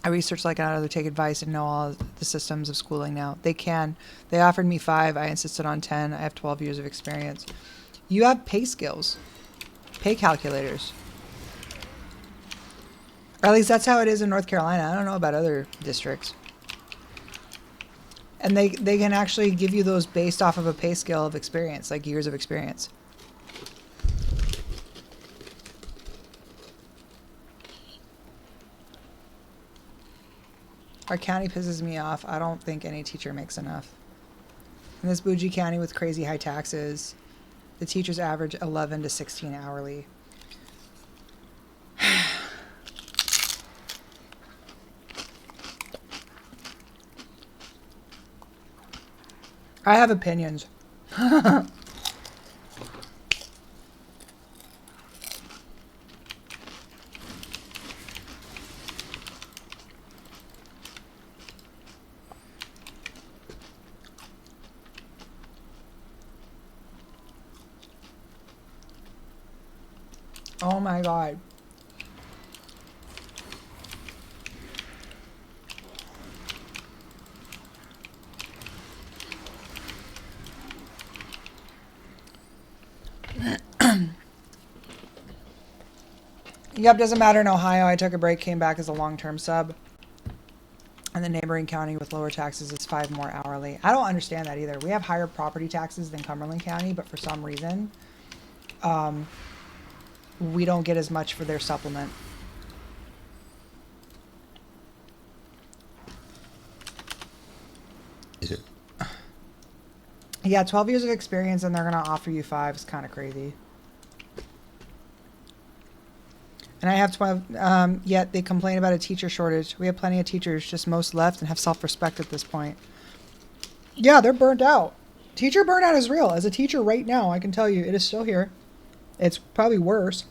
I researched like how to take advice and know all the systems of schooling now. They can. They offered me 5. I insisted on 10. I have 12 years of experience. You have pay skills, pay calculators. Or at least that's how it is in North Carolina. I don't know about other districts. And they can actually give you those based off of a pay scale of experience, like years of experience. Our county pisses me off. I don't think any teacher makes enough. In this bougie county with crazy high taxes, the teachers average 11 to 16 hourly. I have opinions. Oh my God. Yep, doesn't matter in Ohio. I took a break, came back as a long-term sub. And the neighboring county with lower taxes is 5 more hourly. I don't understand that either. We have higher property taxes than Cumberland County, but for some reason, we don't get as much for their supplement. Yeah, 12 years of experience and they're going to offer you 5 is kind of crazy. And I have 12, yet they complain about a teacher shortage. We have plenty of teachers, just most left and have self-respect at this point. Yeah, they're burnt out. Teacher burnout is real. As a teacher right now, I can tell you, it is still here. It's probably worse.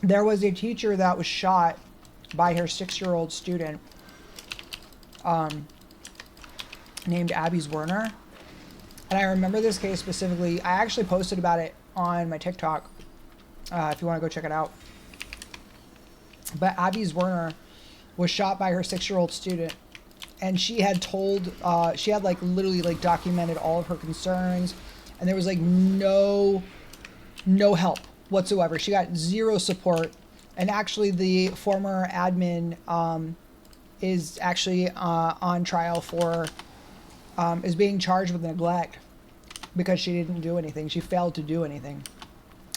There was a teacher that was shot by her 6-year-old student, named Abby Werner. And I remember this case specifically. I actually posted about it on my TikTok, if you want to go check it out. But Abby Werner was shot by her 6-year-old student. And she had told, she had like literally like documented all of her concerns. And there was like no help whatsoever. She got 0 support. And actually the former admin is actually on trial for, is being charged with neglect because she didn't do anything. She failed to do anything,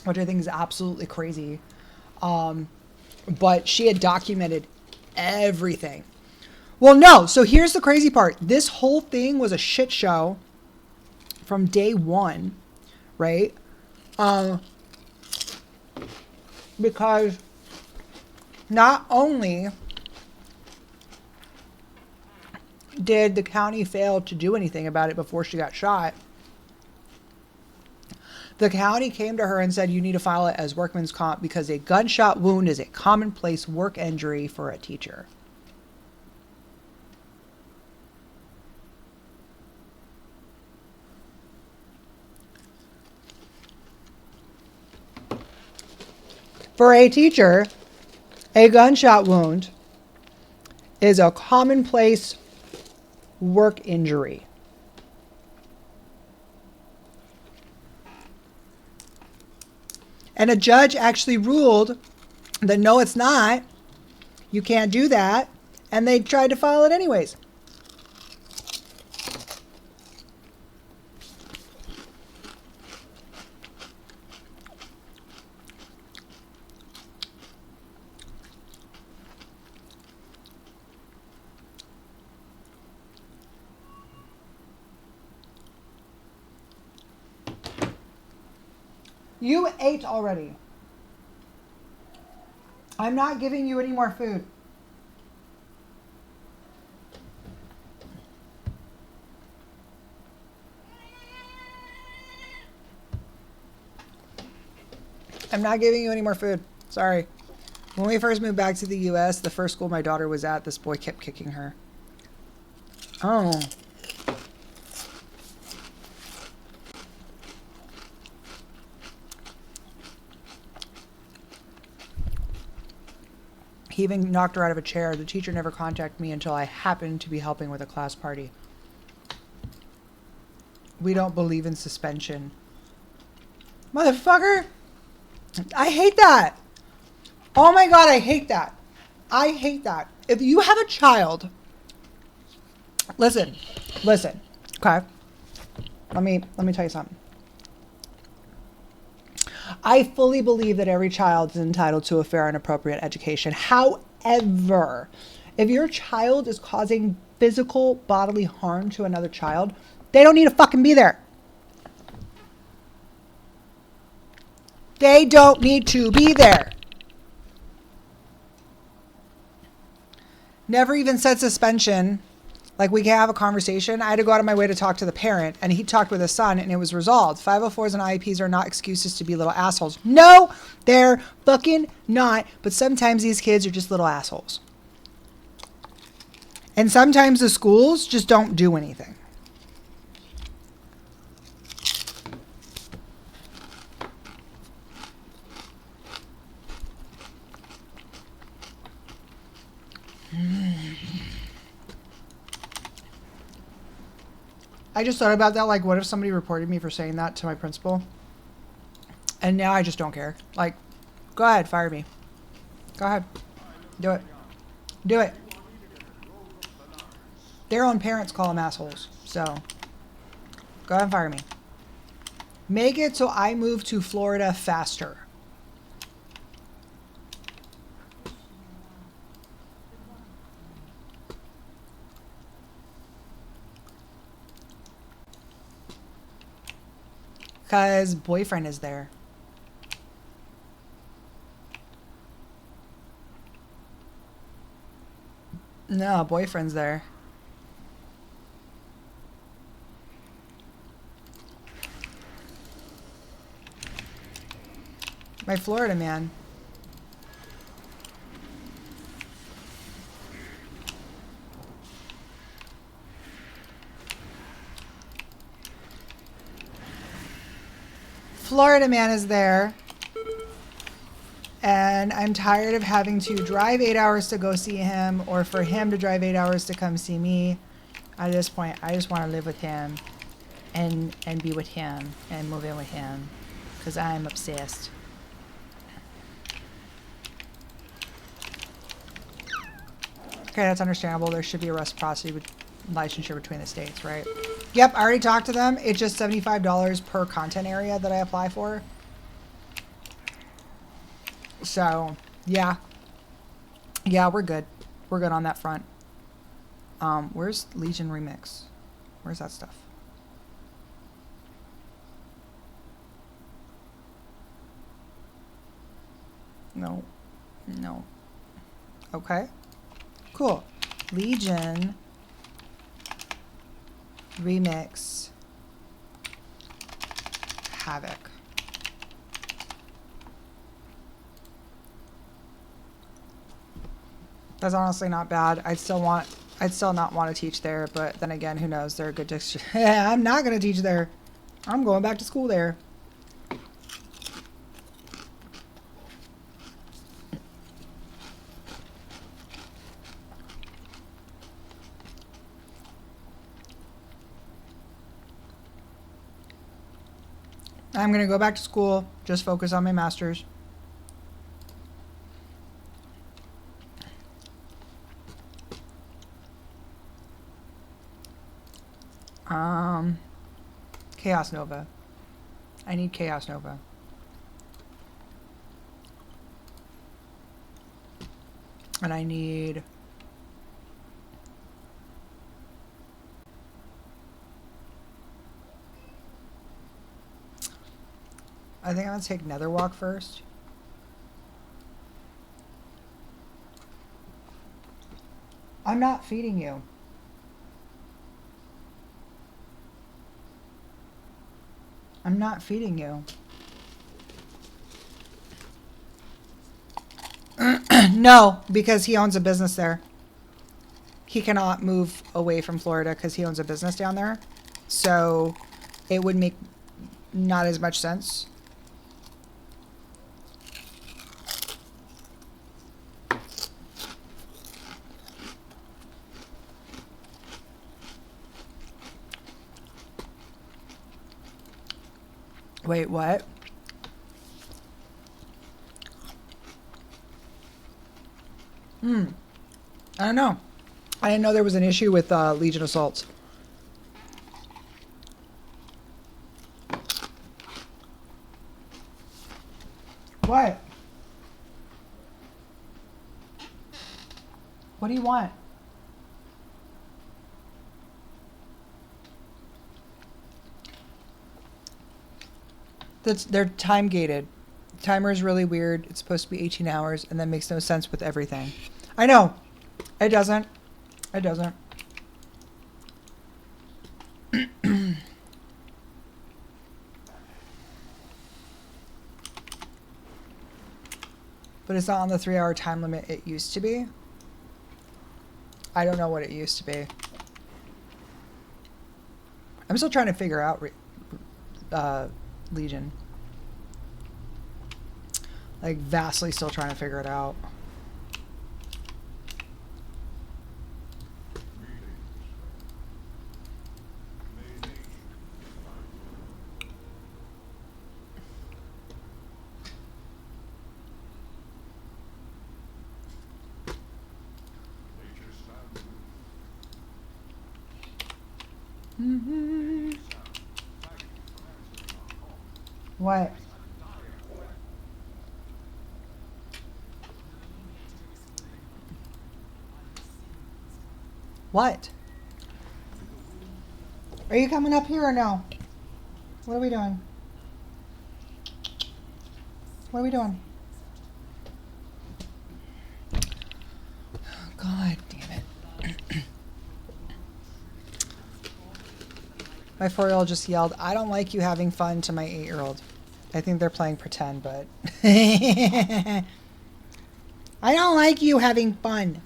which I think is absolutely crazy. But she had documented everything. Well, no. So here's the crazy part. This whole thing was a shit show from day one, right? Because not only did the county fail to do anything about it before she got shot, the county came to her and said, you need to file it as workman's comp because a gunshot wound is a commonplace work injury for a teacher. For a teacher, a gunshot wound is a commonplace work injury. And a judge actually ruled that no, it's not. You can't do that. And they tried to file it anyways. You ate already. I'm not giving you any more food. I'm not giving you any more food. Sorry. When we first moved back to the U.S., the first school my daughter was at, this boy kept kicking her. Oh. He even knocked her out of a chair. The teacher never contacted me until I happened to be helping with a class party. We don't believe in suspension. Motherfucker! I hate that! Oh my god, I hate that. I hate that. If you have a child... Listen. Okay? Let me tell you something. I fully believe that every child is entitled to a fair and appropriate education. However, if your child is causing physical bodily harm to another child, they don't need to fucking be there. They don't need to be there. Never even said suspension. Like, we can have a conversation. I had to go out of my way to talk to the parent, and he talked with his son, and it was resolved. 504s and IEPs are not excuses to be little assholes. No, they're fucking not. But sometimes these kids are just little assholes. And sometimes the schools just don't do anything. I just thought about that, like, what if somebody reported me for saying that to my principal? And now I just don't care. Like, go ahead, fire me. Go ahead. Do it. Do it. Their own parents call them assholes. So, go ahead and fire me. Make it so I move to Florida faster. Because boyfriend is there. No, boyfriend's there. My Florida man. Florida man is there. And I'm tired of having to drive 8 hours to go see him, or for him to drive 8 hours to come see me. At this point, I just want to live with him and be with him and move in with him because I'm obsessed. Okay, that's understandable. There should be a reciprocity relationship between the states, right? Yep, I already talked to them. It's just $75 per content area that I apply for. So, yeah. Yeah, we're good. We're good on that front. Where's Legion Remix? Where's that stuff? No. No. Okay. Cool. Legion Remix Havoc. That's honestly not bad. I'd still not want to teach there, but then again, who knows? They're a good district. Yeah, I'm not going to teach there. I'm going back to school there. I'm going to go back to school, just focus on my master's. Chaos Nova. I need Chaos Nova. And I need... I think I'm going to take Netherwalk first. I'm not feeding you. I'm not feeding you. No, because he owns a business there. He cannot move away from Florida because he owns a business down there. So it would make not as much sense. Wait, what? I don't know. I didn't know there was an issue with Legion assaults. What? What do you want? They're time gated. The timer is really weird. It's supposed to be 18 hours and that makes no sense with everything. I know. It doesn't. It doesn't. But it's not on the 3-hour time limit it used to be. I don't know what it used to be. I'm still trying to figure out Legion. Like, vastly still trying to figure it out. What? What? Are you coming up here or no? What are we doing? What are we doing? God damn it. My 4-year-old just yelled, "I don't like you having fun," to my 8-year-old. I think they're playing pretend, but... I don't like you having fun.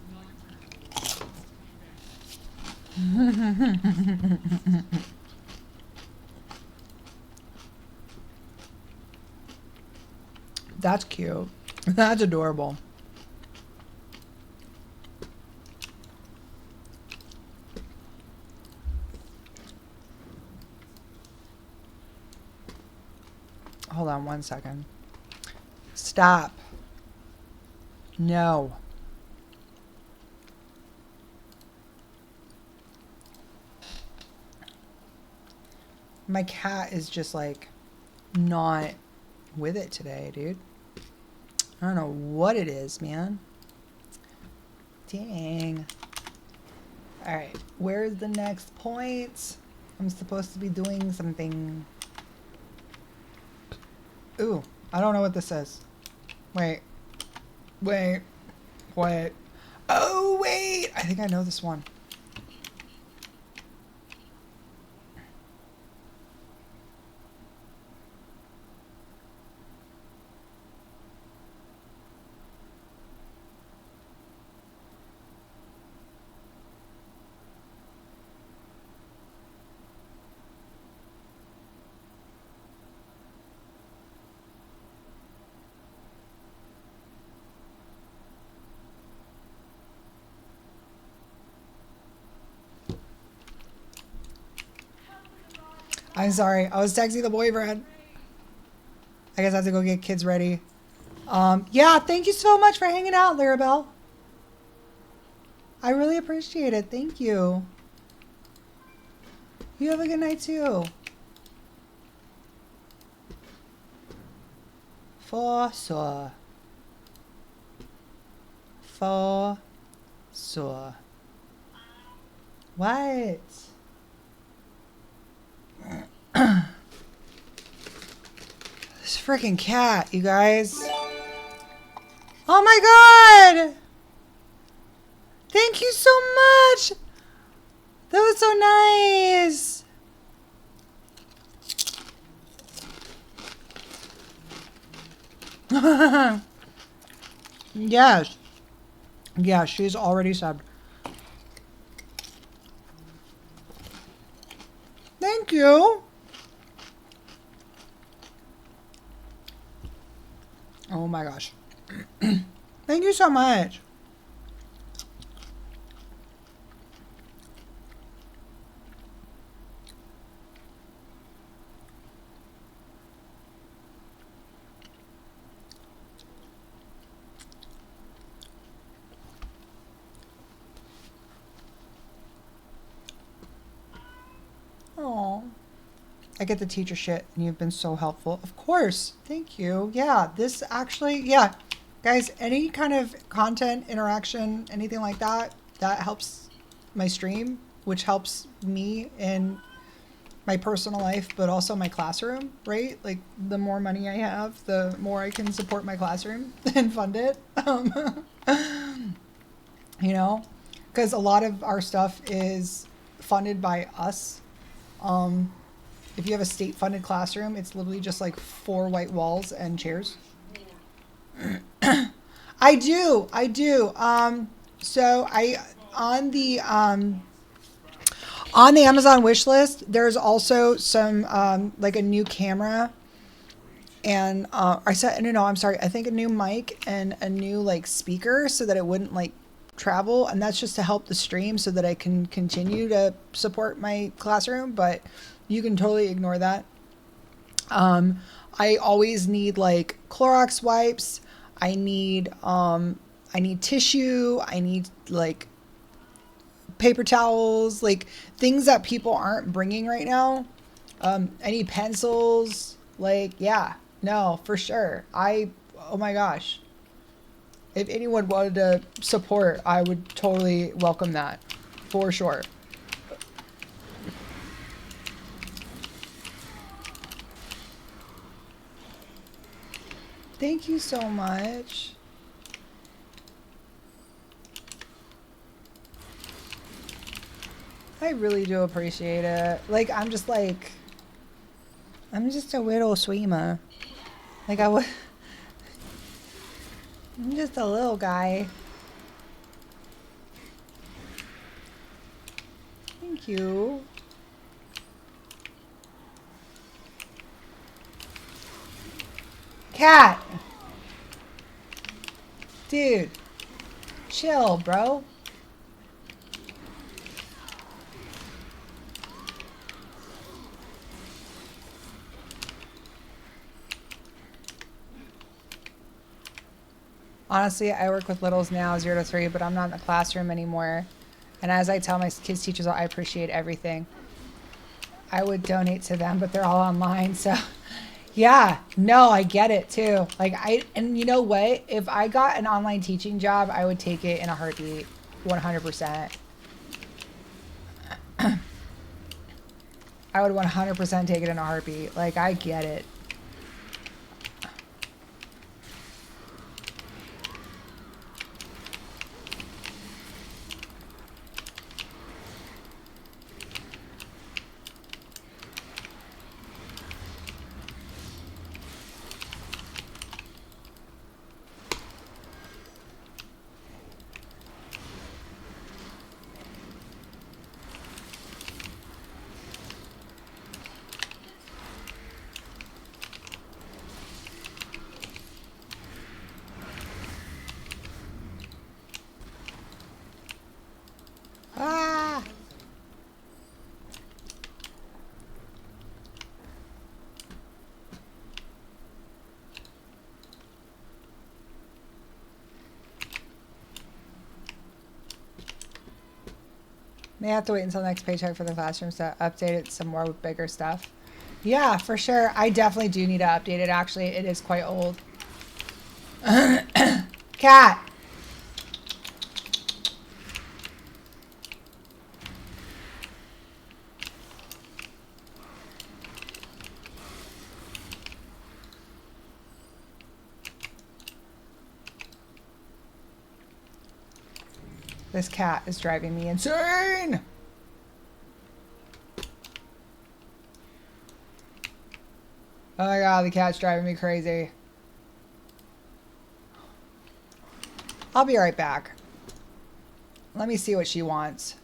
That's cute. That's adorable. Hold on 1 second. Stop. No. My cat is just like not with it today, dude. I don't know what it is, man. Dang. All right, where's the next point? I'm supposed to be doing something. Ooh, I don't know what this is. Wait. Wait. What? Oh, wait! I think I know this one. I'm sorry. I was texting the boyfriend. I guess I have to go get kids ready. Yeah, thank you so much for hanging out, Larabelle. I really appreciate it. Thank you. You have a good night, too. For sure. For sure. What? This freaking cat, you guys. Oh my god! Thank you so much. That was so nice. Yes. Yeah, she's already subbed. Thank you. Oh my gosh. Thank you so much. Oh, I get the teacher shit, and you've been so helpful. Of course. Thank you. Yeah, this actually, yeah. Guys, any kind of content, interaction, anything like that, that helps my stream, which helps me in my personal life, but also my classroom, right? Like, the more money I have, the more I can support my classroom and fund it. You know? Because a lot of our stuff is funded by us. If you have a state-funded classroom, it's literally just like 4 white walls and chairs. I do. So on the Amazon wish list, there's also some like a new camera, and I think a new mic and a new like speaker so that it wouldn't like travel, and that's just to help the stream so that I can continue to support my classroom, but you can totally ignore that. I always need like Clorox wipes. I need tissue. I need like paper towels, like things that people aren't bringing right now. I need pencils. Like, yeah, no, for sure. Oh my gosh. If anyone wanted to support, I would totally welcome that, for sure. Thank you so much. I really do appreciate it. Like, I'm just a little swimmer. Like, I'm just a little guy. Thank you. Cat! Dude. Chill, bro. Honestly, I work with littles now, 0 to 3, but I'm not in the classroom anymore. And as I tell my kids' teachers, I appreciate everything. I would donate to them, but they're all online, so... Yeah, no, I get it too. Like, and you know what? If I got an online teaching job, I would take it in a heartbeat. 100%. I would 100% take it in a heartbeat. Like, I get it. Ah! May have to wait until next paycheck for the classrooms to update it some more with bigger stuff. Yeah, for sure. I definitely do need to update it. Actually, it is quite old. Cat! This cat is driving me insane. Oh my god, the cat's driving me crazy. I'll be right back. Let me see what she wants.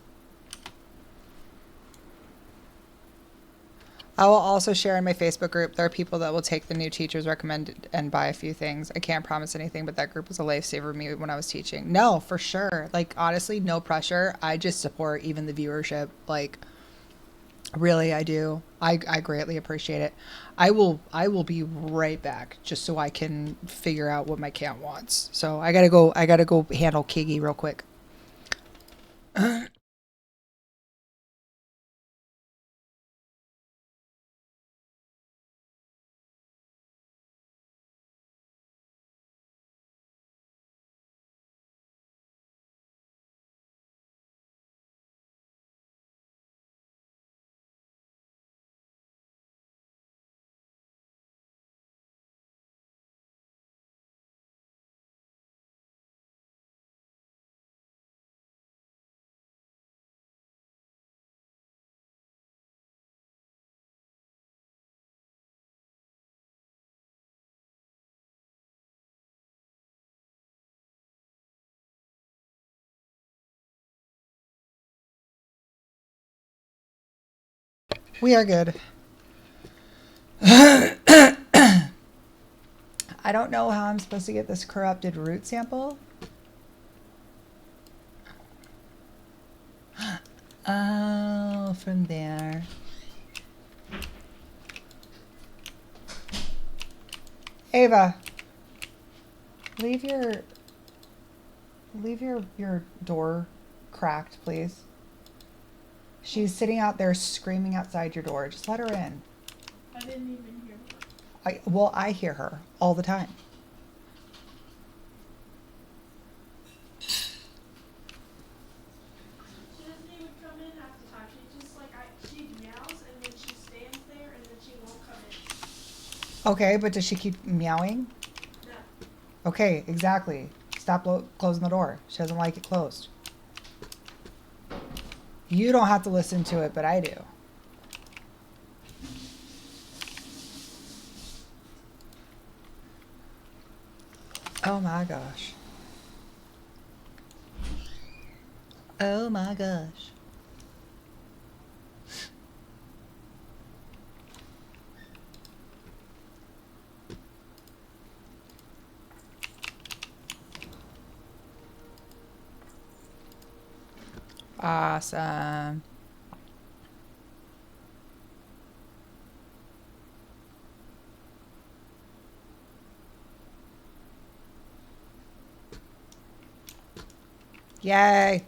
I will also share in my Facebook group. There are people that will take the new teachers recommended and buy a few things. I can't promise anything, but that group was a lifesaver for me when I was teaching. No, for sure. Like, honestly, no pressure. I just support even the viewership. Like, really, I do. I greatly appreciate it. I will be right back just so I can figure out what my cat wants. So I gotta go handle Kiggy real quick. We are good. I don't know how I'm supposed to get this corrupted root sample. Oh, from there. Ava, leave your door cracked, please. She's sitting out there screaming outside your door. Just let her in. I didn't even hear her. I hear her all the time. She doesn't even come in half the time. She just she meows and then she stands there and then she won't come in. Okay, but does she keep meowing? No. Okay, exactly. Stop closing the door. She doesn't like it closed. You don't have to listen to it, but I do. Oh my gosh. Oh my gosh. Awesome. Yay.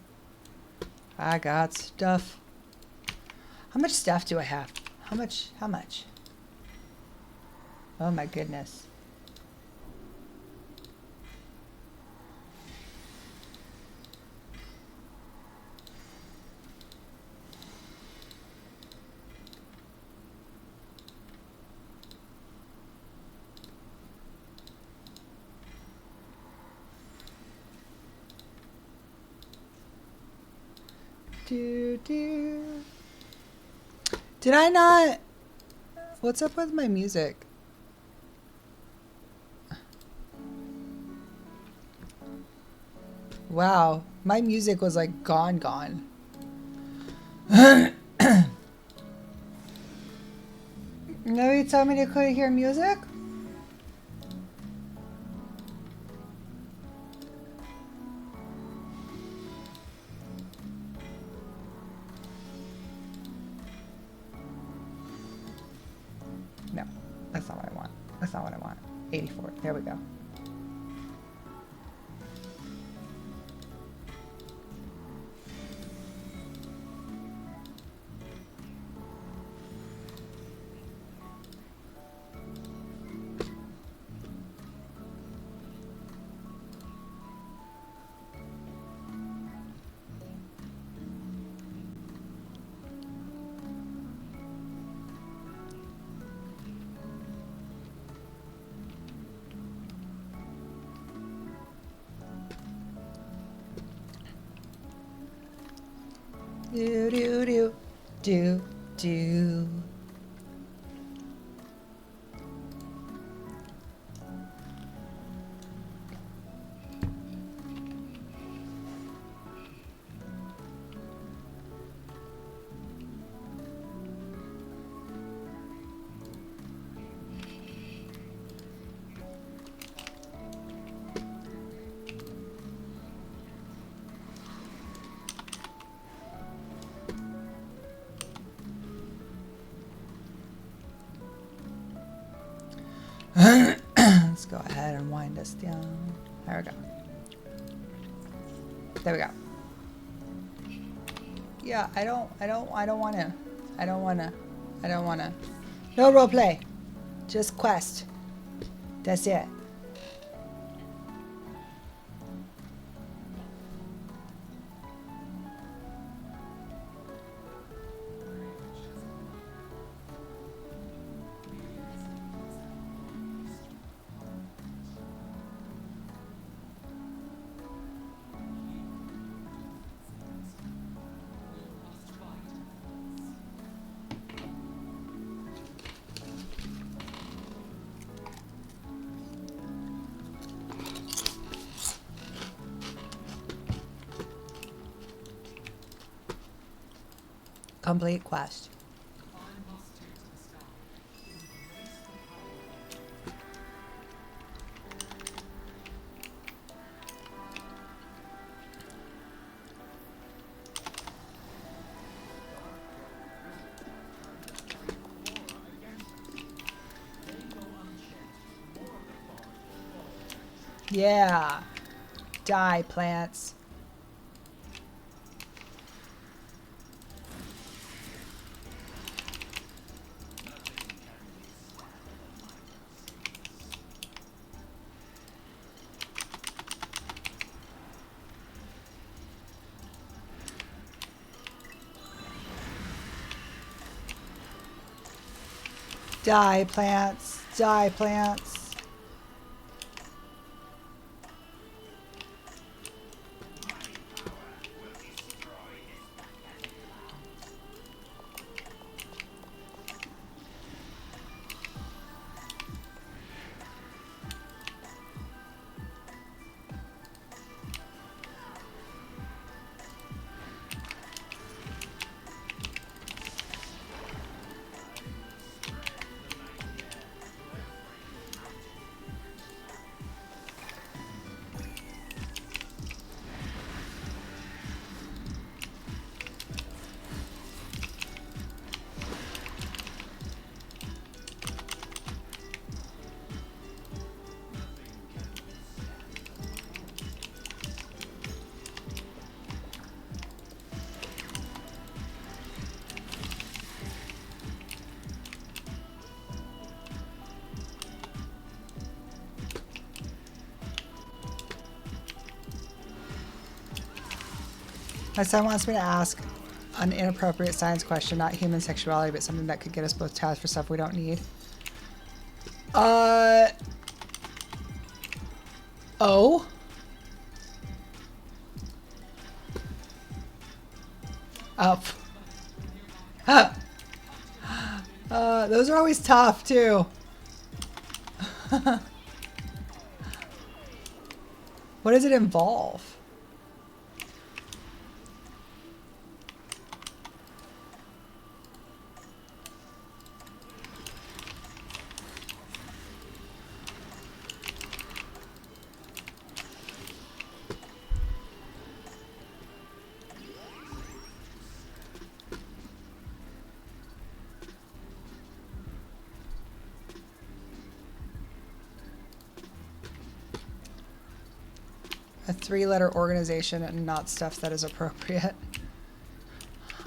I got stuff. How much stuff do I have? How much? How much? Oh my goodness. Did I not? What's up with my music? Wow, my music was like gone. Nobody told me they couldn't hear music? No, that's not what I want. That's not what I want. 84. There we go. Do do do do do. Let's go ahead and wind us down. There we go. There we go. Yeah, I don't wanna. No role play. Just quest. That's it. Complete quest. Yeah. Die, plants. Die, plants. Die, plants. My son wants me to ask an inappropriate science question, not human sexuality, but something that could get us both tagged for stuff we don't need. Oh? Up. Those are always tough, too. What does it involve? A 3-letter organization and not stuff that is appropriate.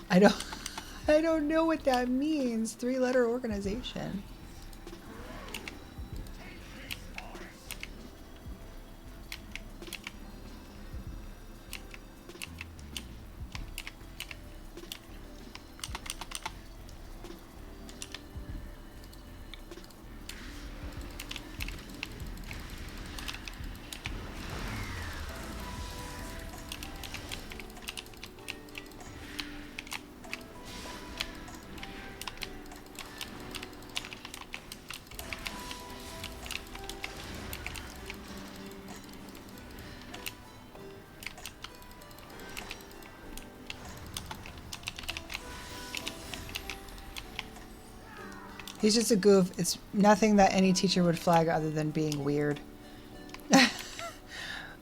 I don't know what that means. 3-letter organization. He's just a goof. It's nothing that any teacher would flag other than being weird.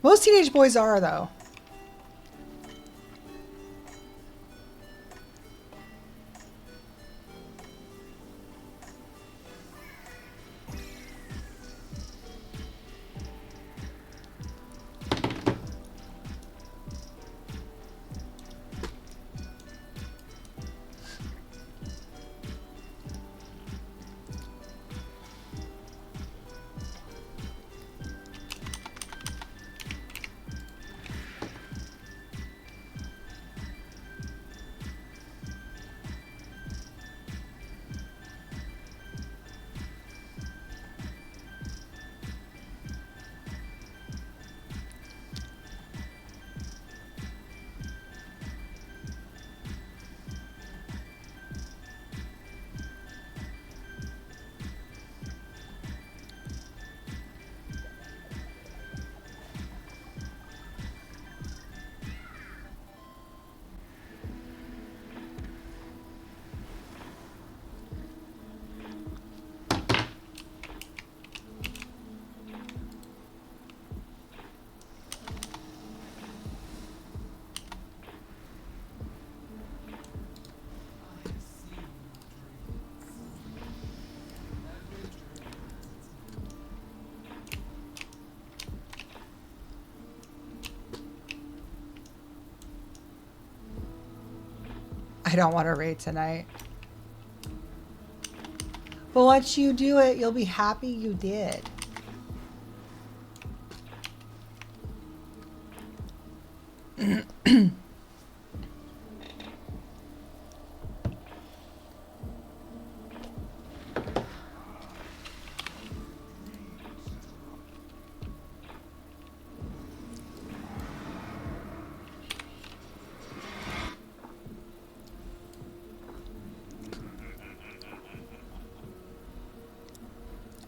Most teenage boys are, though. I don't want to raid tonight. But once you do it, you'll be happy you did.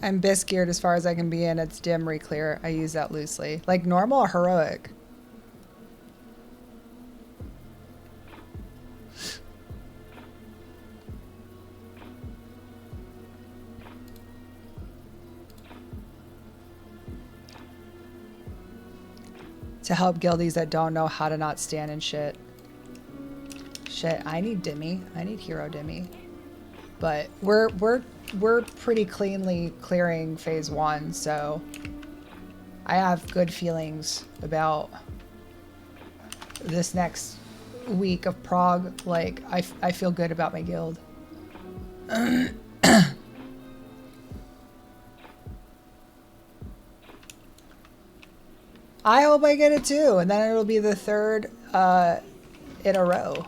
I'm bisque geared as far as I can be, and it's dim re-clear. I use that loosely. Like normal or heroic? To help guildies that don't know how to not stand in shit. Shit, I need Dimmy. I need hero Dimmy. But we're pretty cleanly clearing phase 1, so I have good feelings about this next week of Prague. Like, I feel good about my guild. I hope I get it too, and then it'll be the third in a row.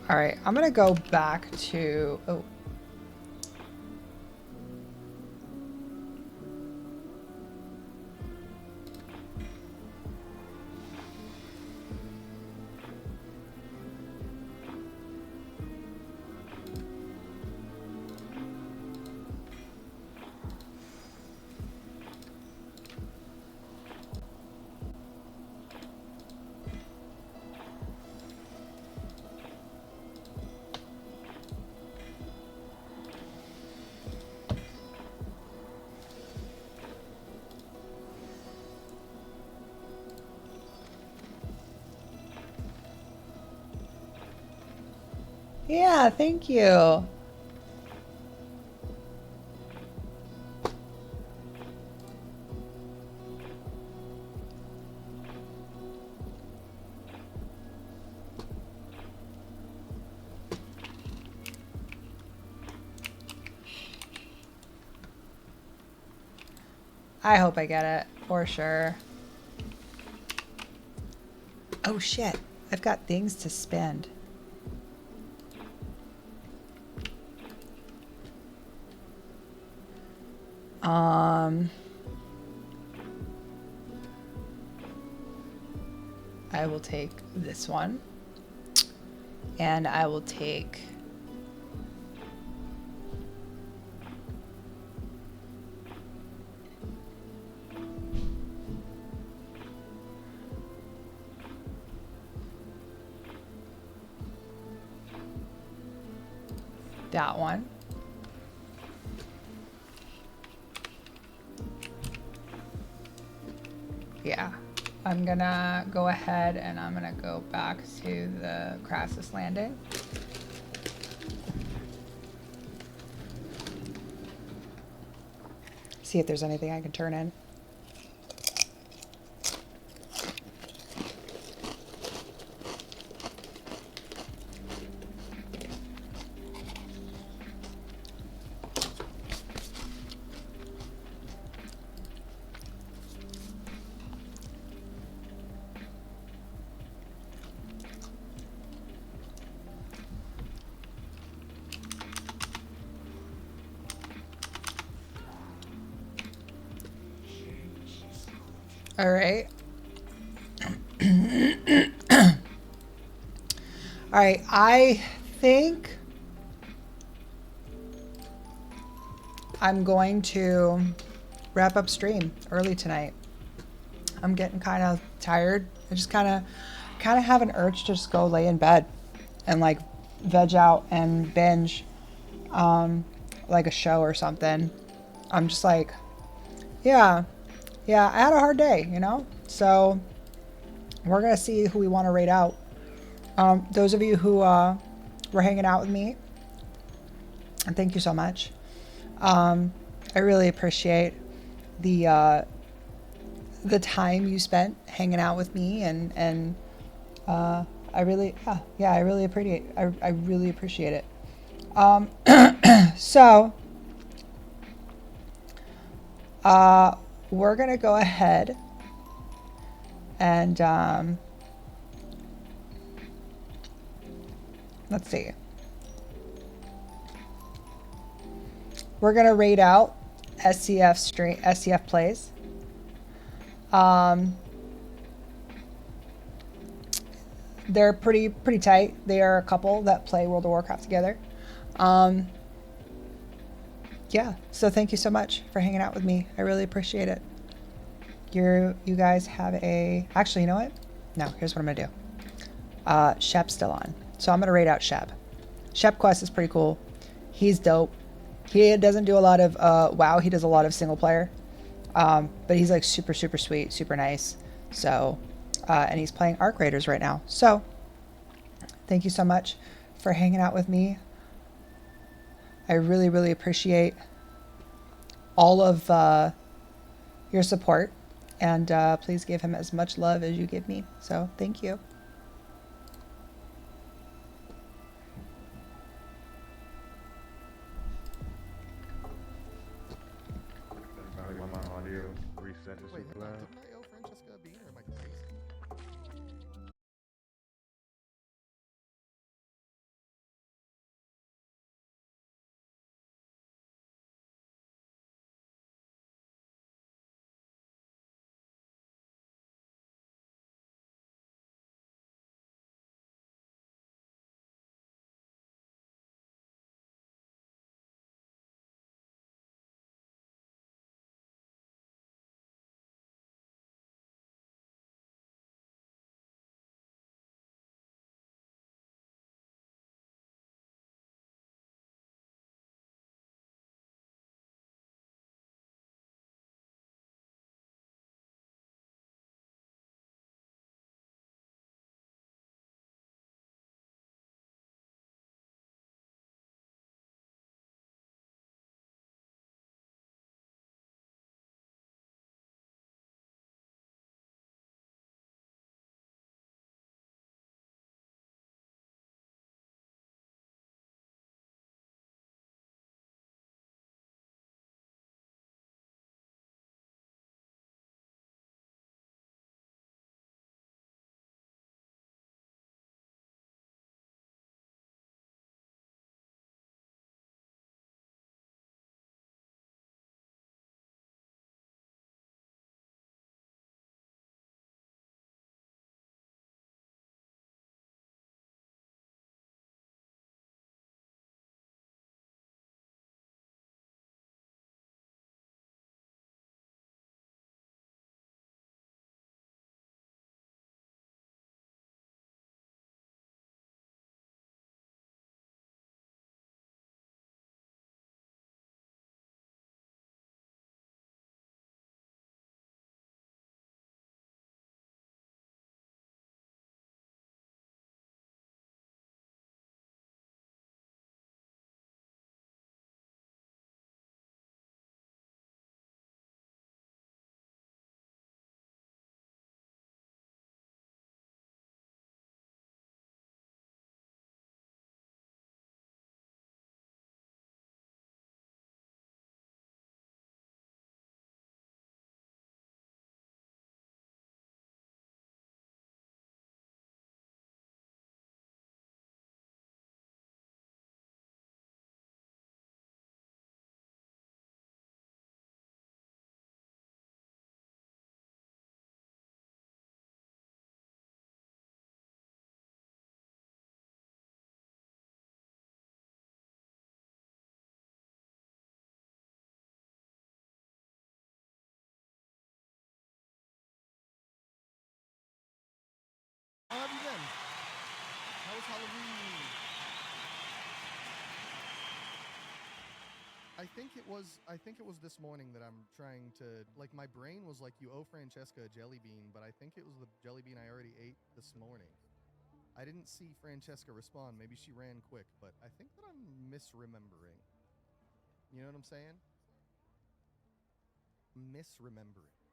All right, I'm gonna go back to, oh. Yeah, thank you. I hope I get it, for sure. Oh shit, I've got things to spend. I will take this one, and I will take that one. Yeah, I'm gonna go ahead and I'm gonna go back to the Crassus Landing. See if there's anything I can turn in. All right. All right, I think I'm going to wrap up stream early tonight. I'm getting kind of tired. I just kind of have an urge to just go lay in bed and like veg out and binge like a show or something. I'm just like, yeah, I had a hard day, you know? So we're going to see who we want to rate out. Those of you who were hanging out with me, and thank you so much. I really appreciate the time you spent hanging out with me, and I really appreciate I really appreciate it. So we're gonna go ahead and let's see. We're gonna rate out SCF plays. They're pretty tight. They are a couple that play World of Warcraft together. Yeah, so thank you so much for hanging out with me. I really appreciate it. You guys have a... Actually, you know what? No, here's what I'm going to do. Shep's still on. So I'm going to rate out Shep. Shep Quest is pretty cool. He's dope. He doesn't do a lot of WoW. He does a lot of single player. But he's like super sweet, super nice. So, and he's playing Arc Raiders right now. So, thank you so much for hanging out with me. I really appreciate all of your support. And please give him as much love as you give me. So, thank you. Everybody want my audio reset to super loud? Didn't I owe Francesca a bean, or am I crazy? Halloween. I think it was this morning that I'm trying to, like, my brain was like, you owe Francesca a jelly bean, but I think it was the jelly bean I already ate this morning. I didn't see Francesca respond. Maybe she ran quick, but I think that I'm misremembering. You know what I'm saying? Misremembering.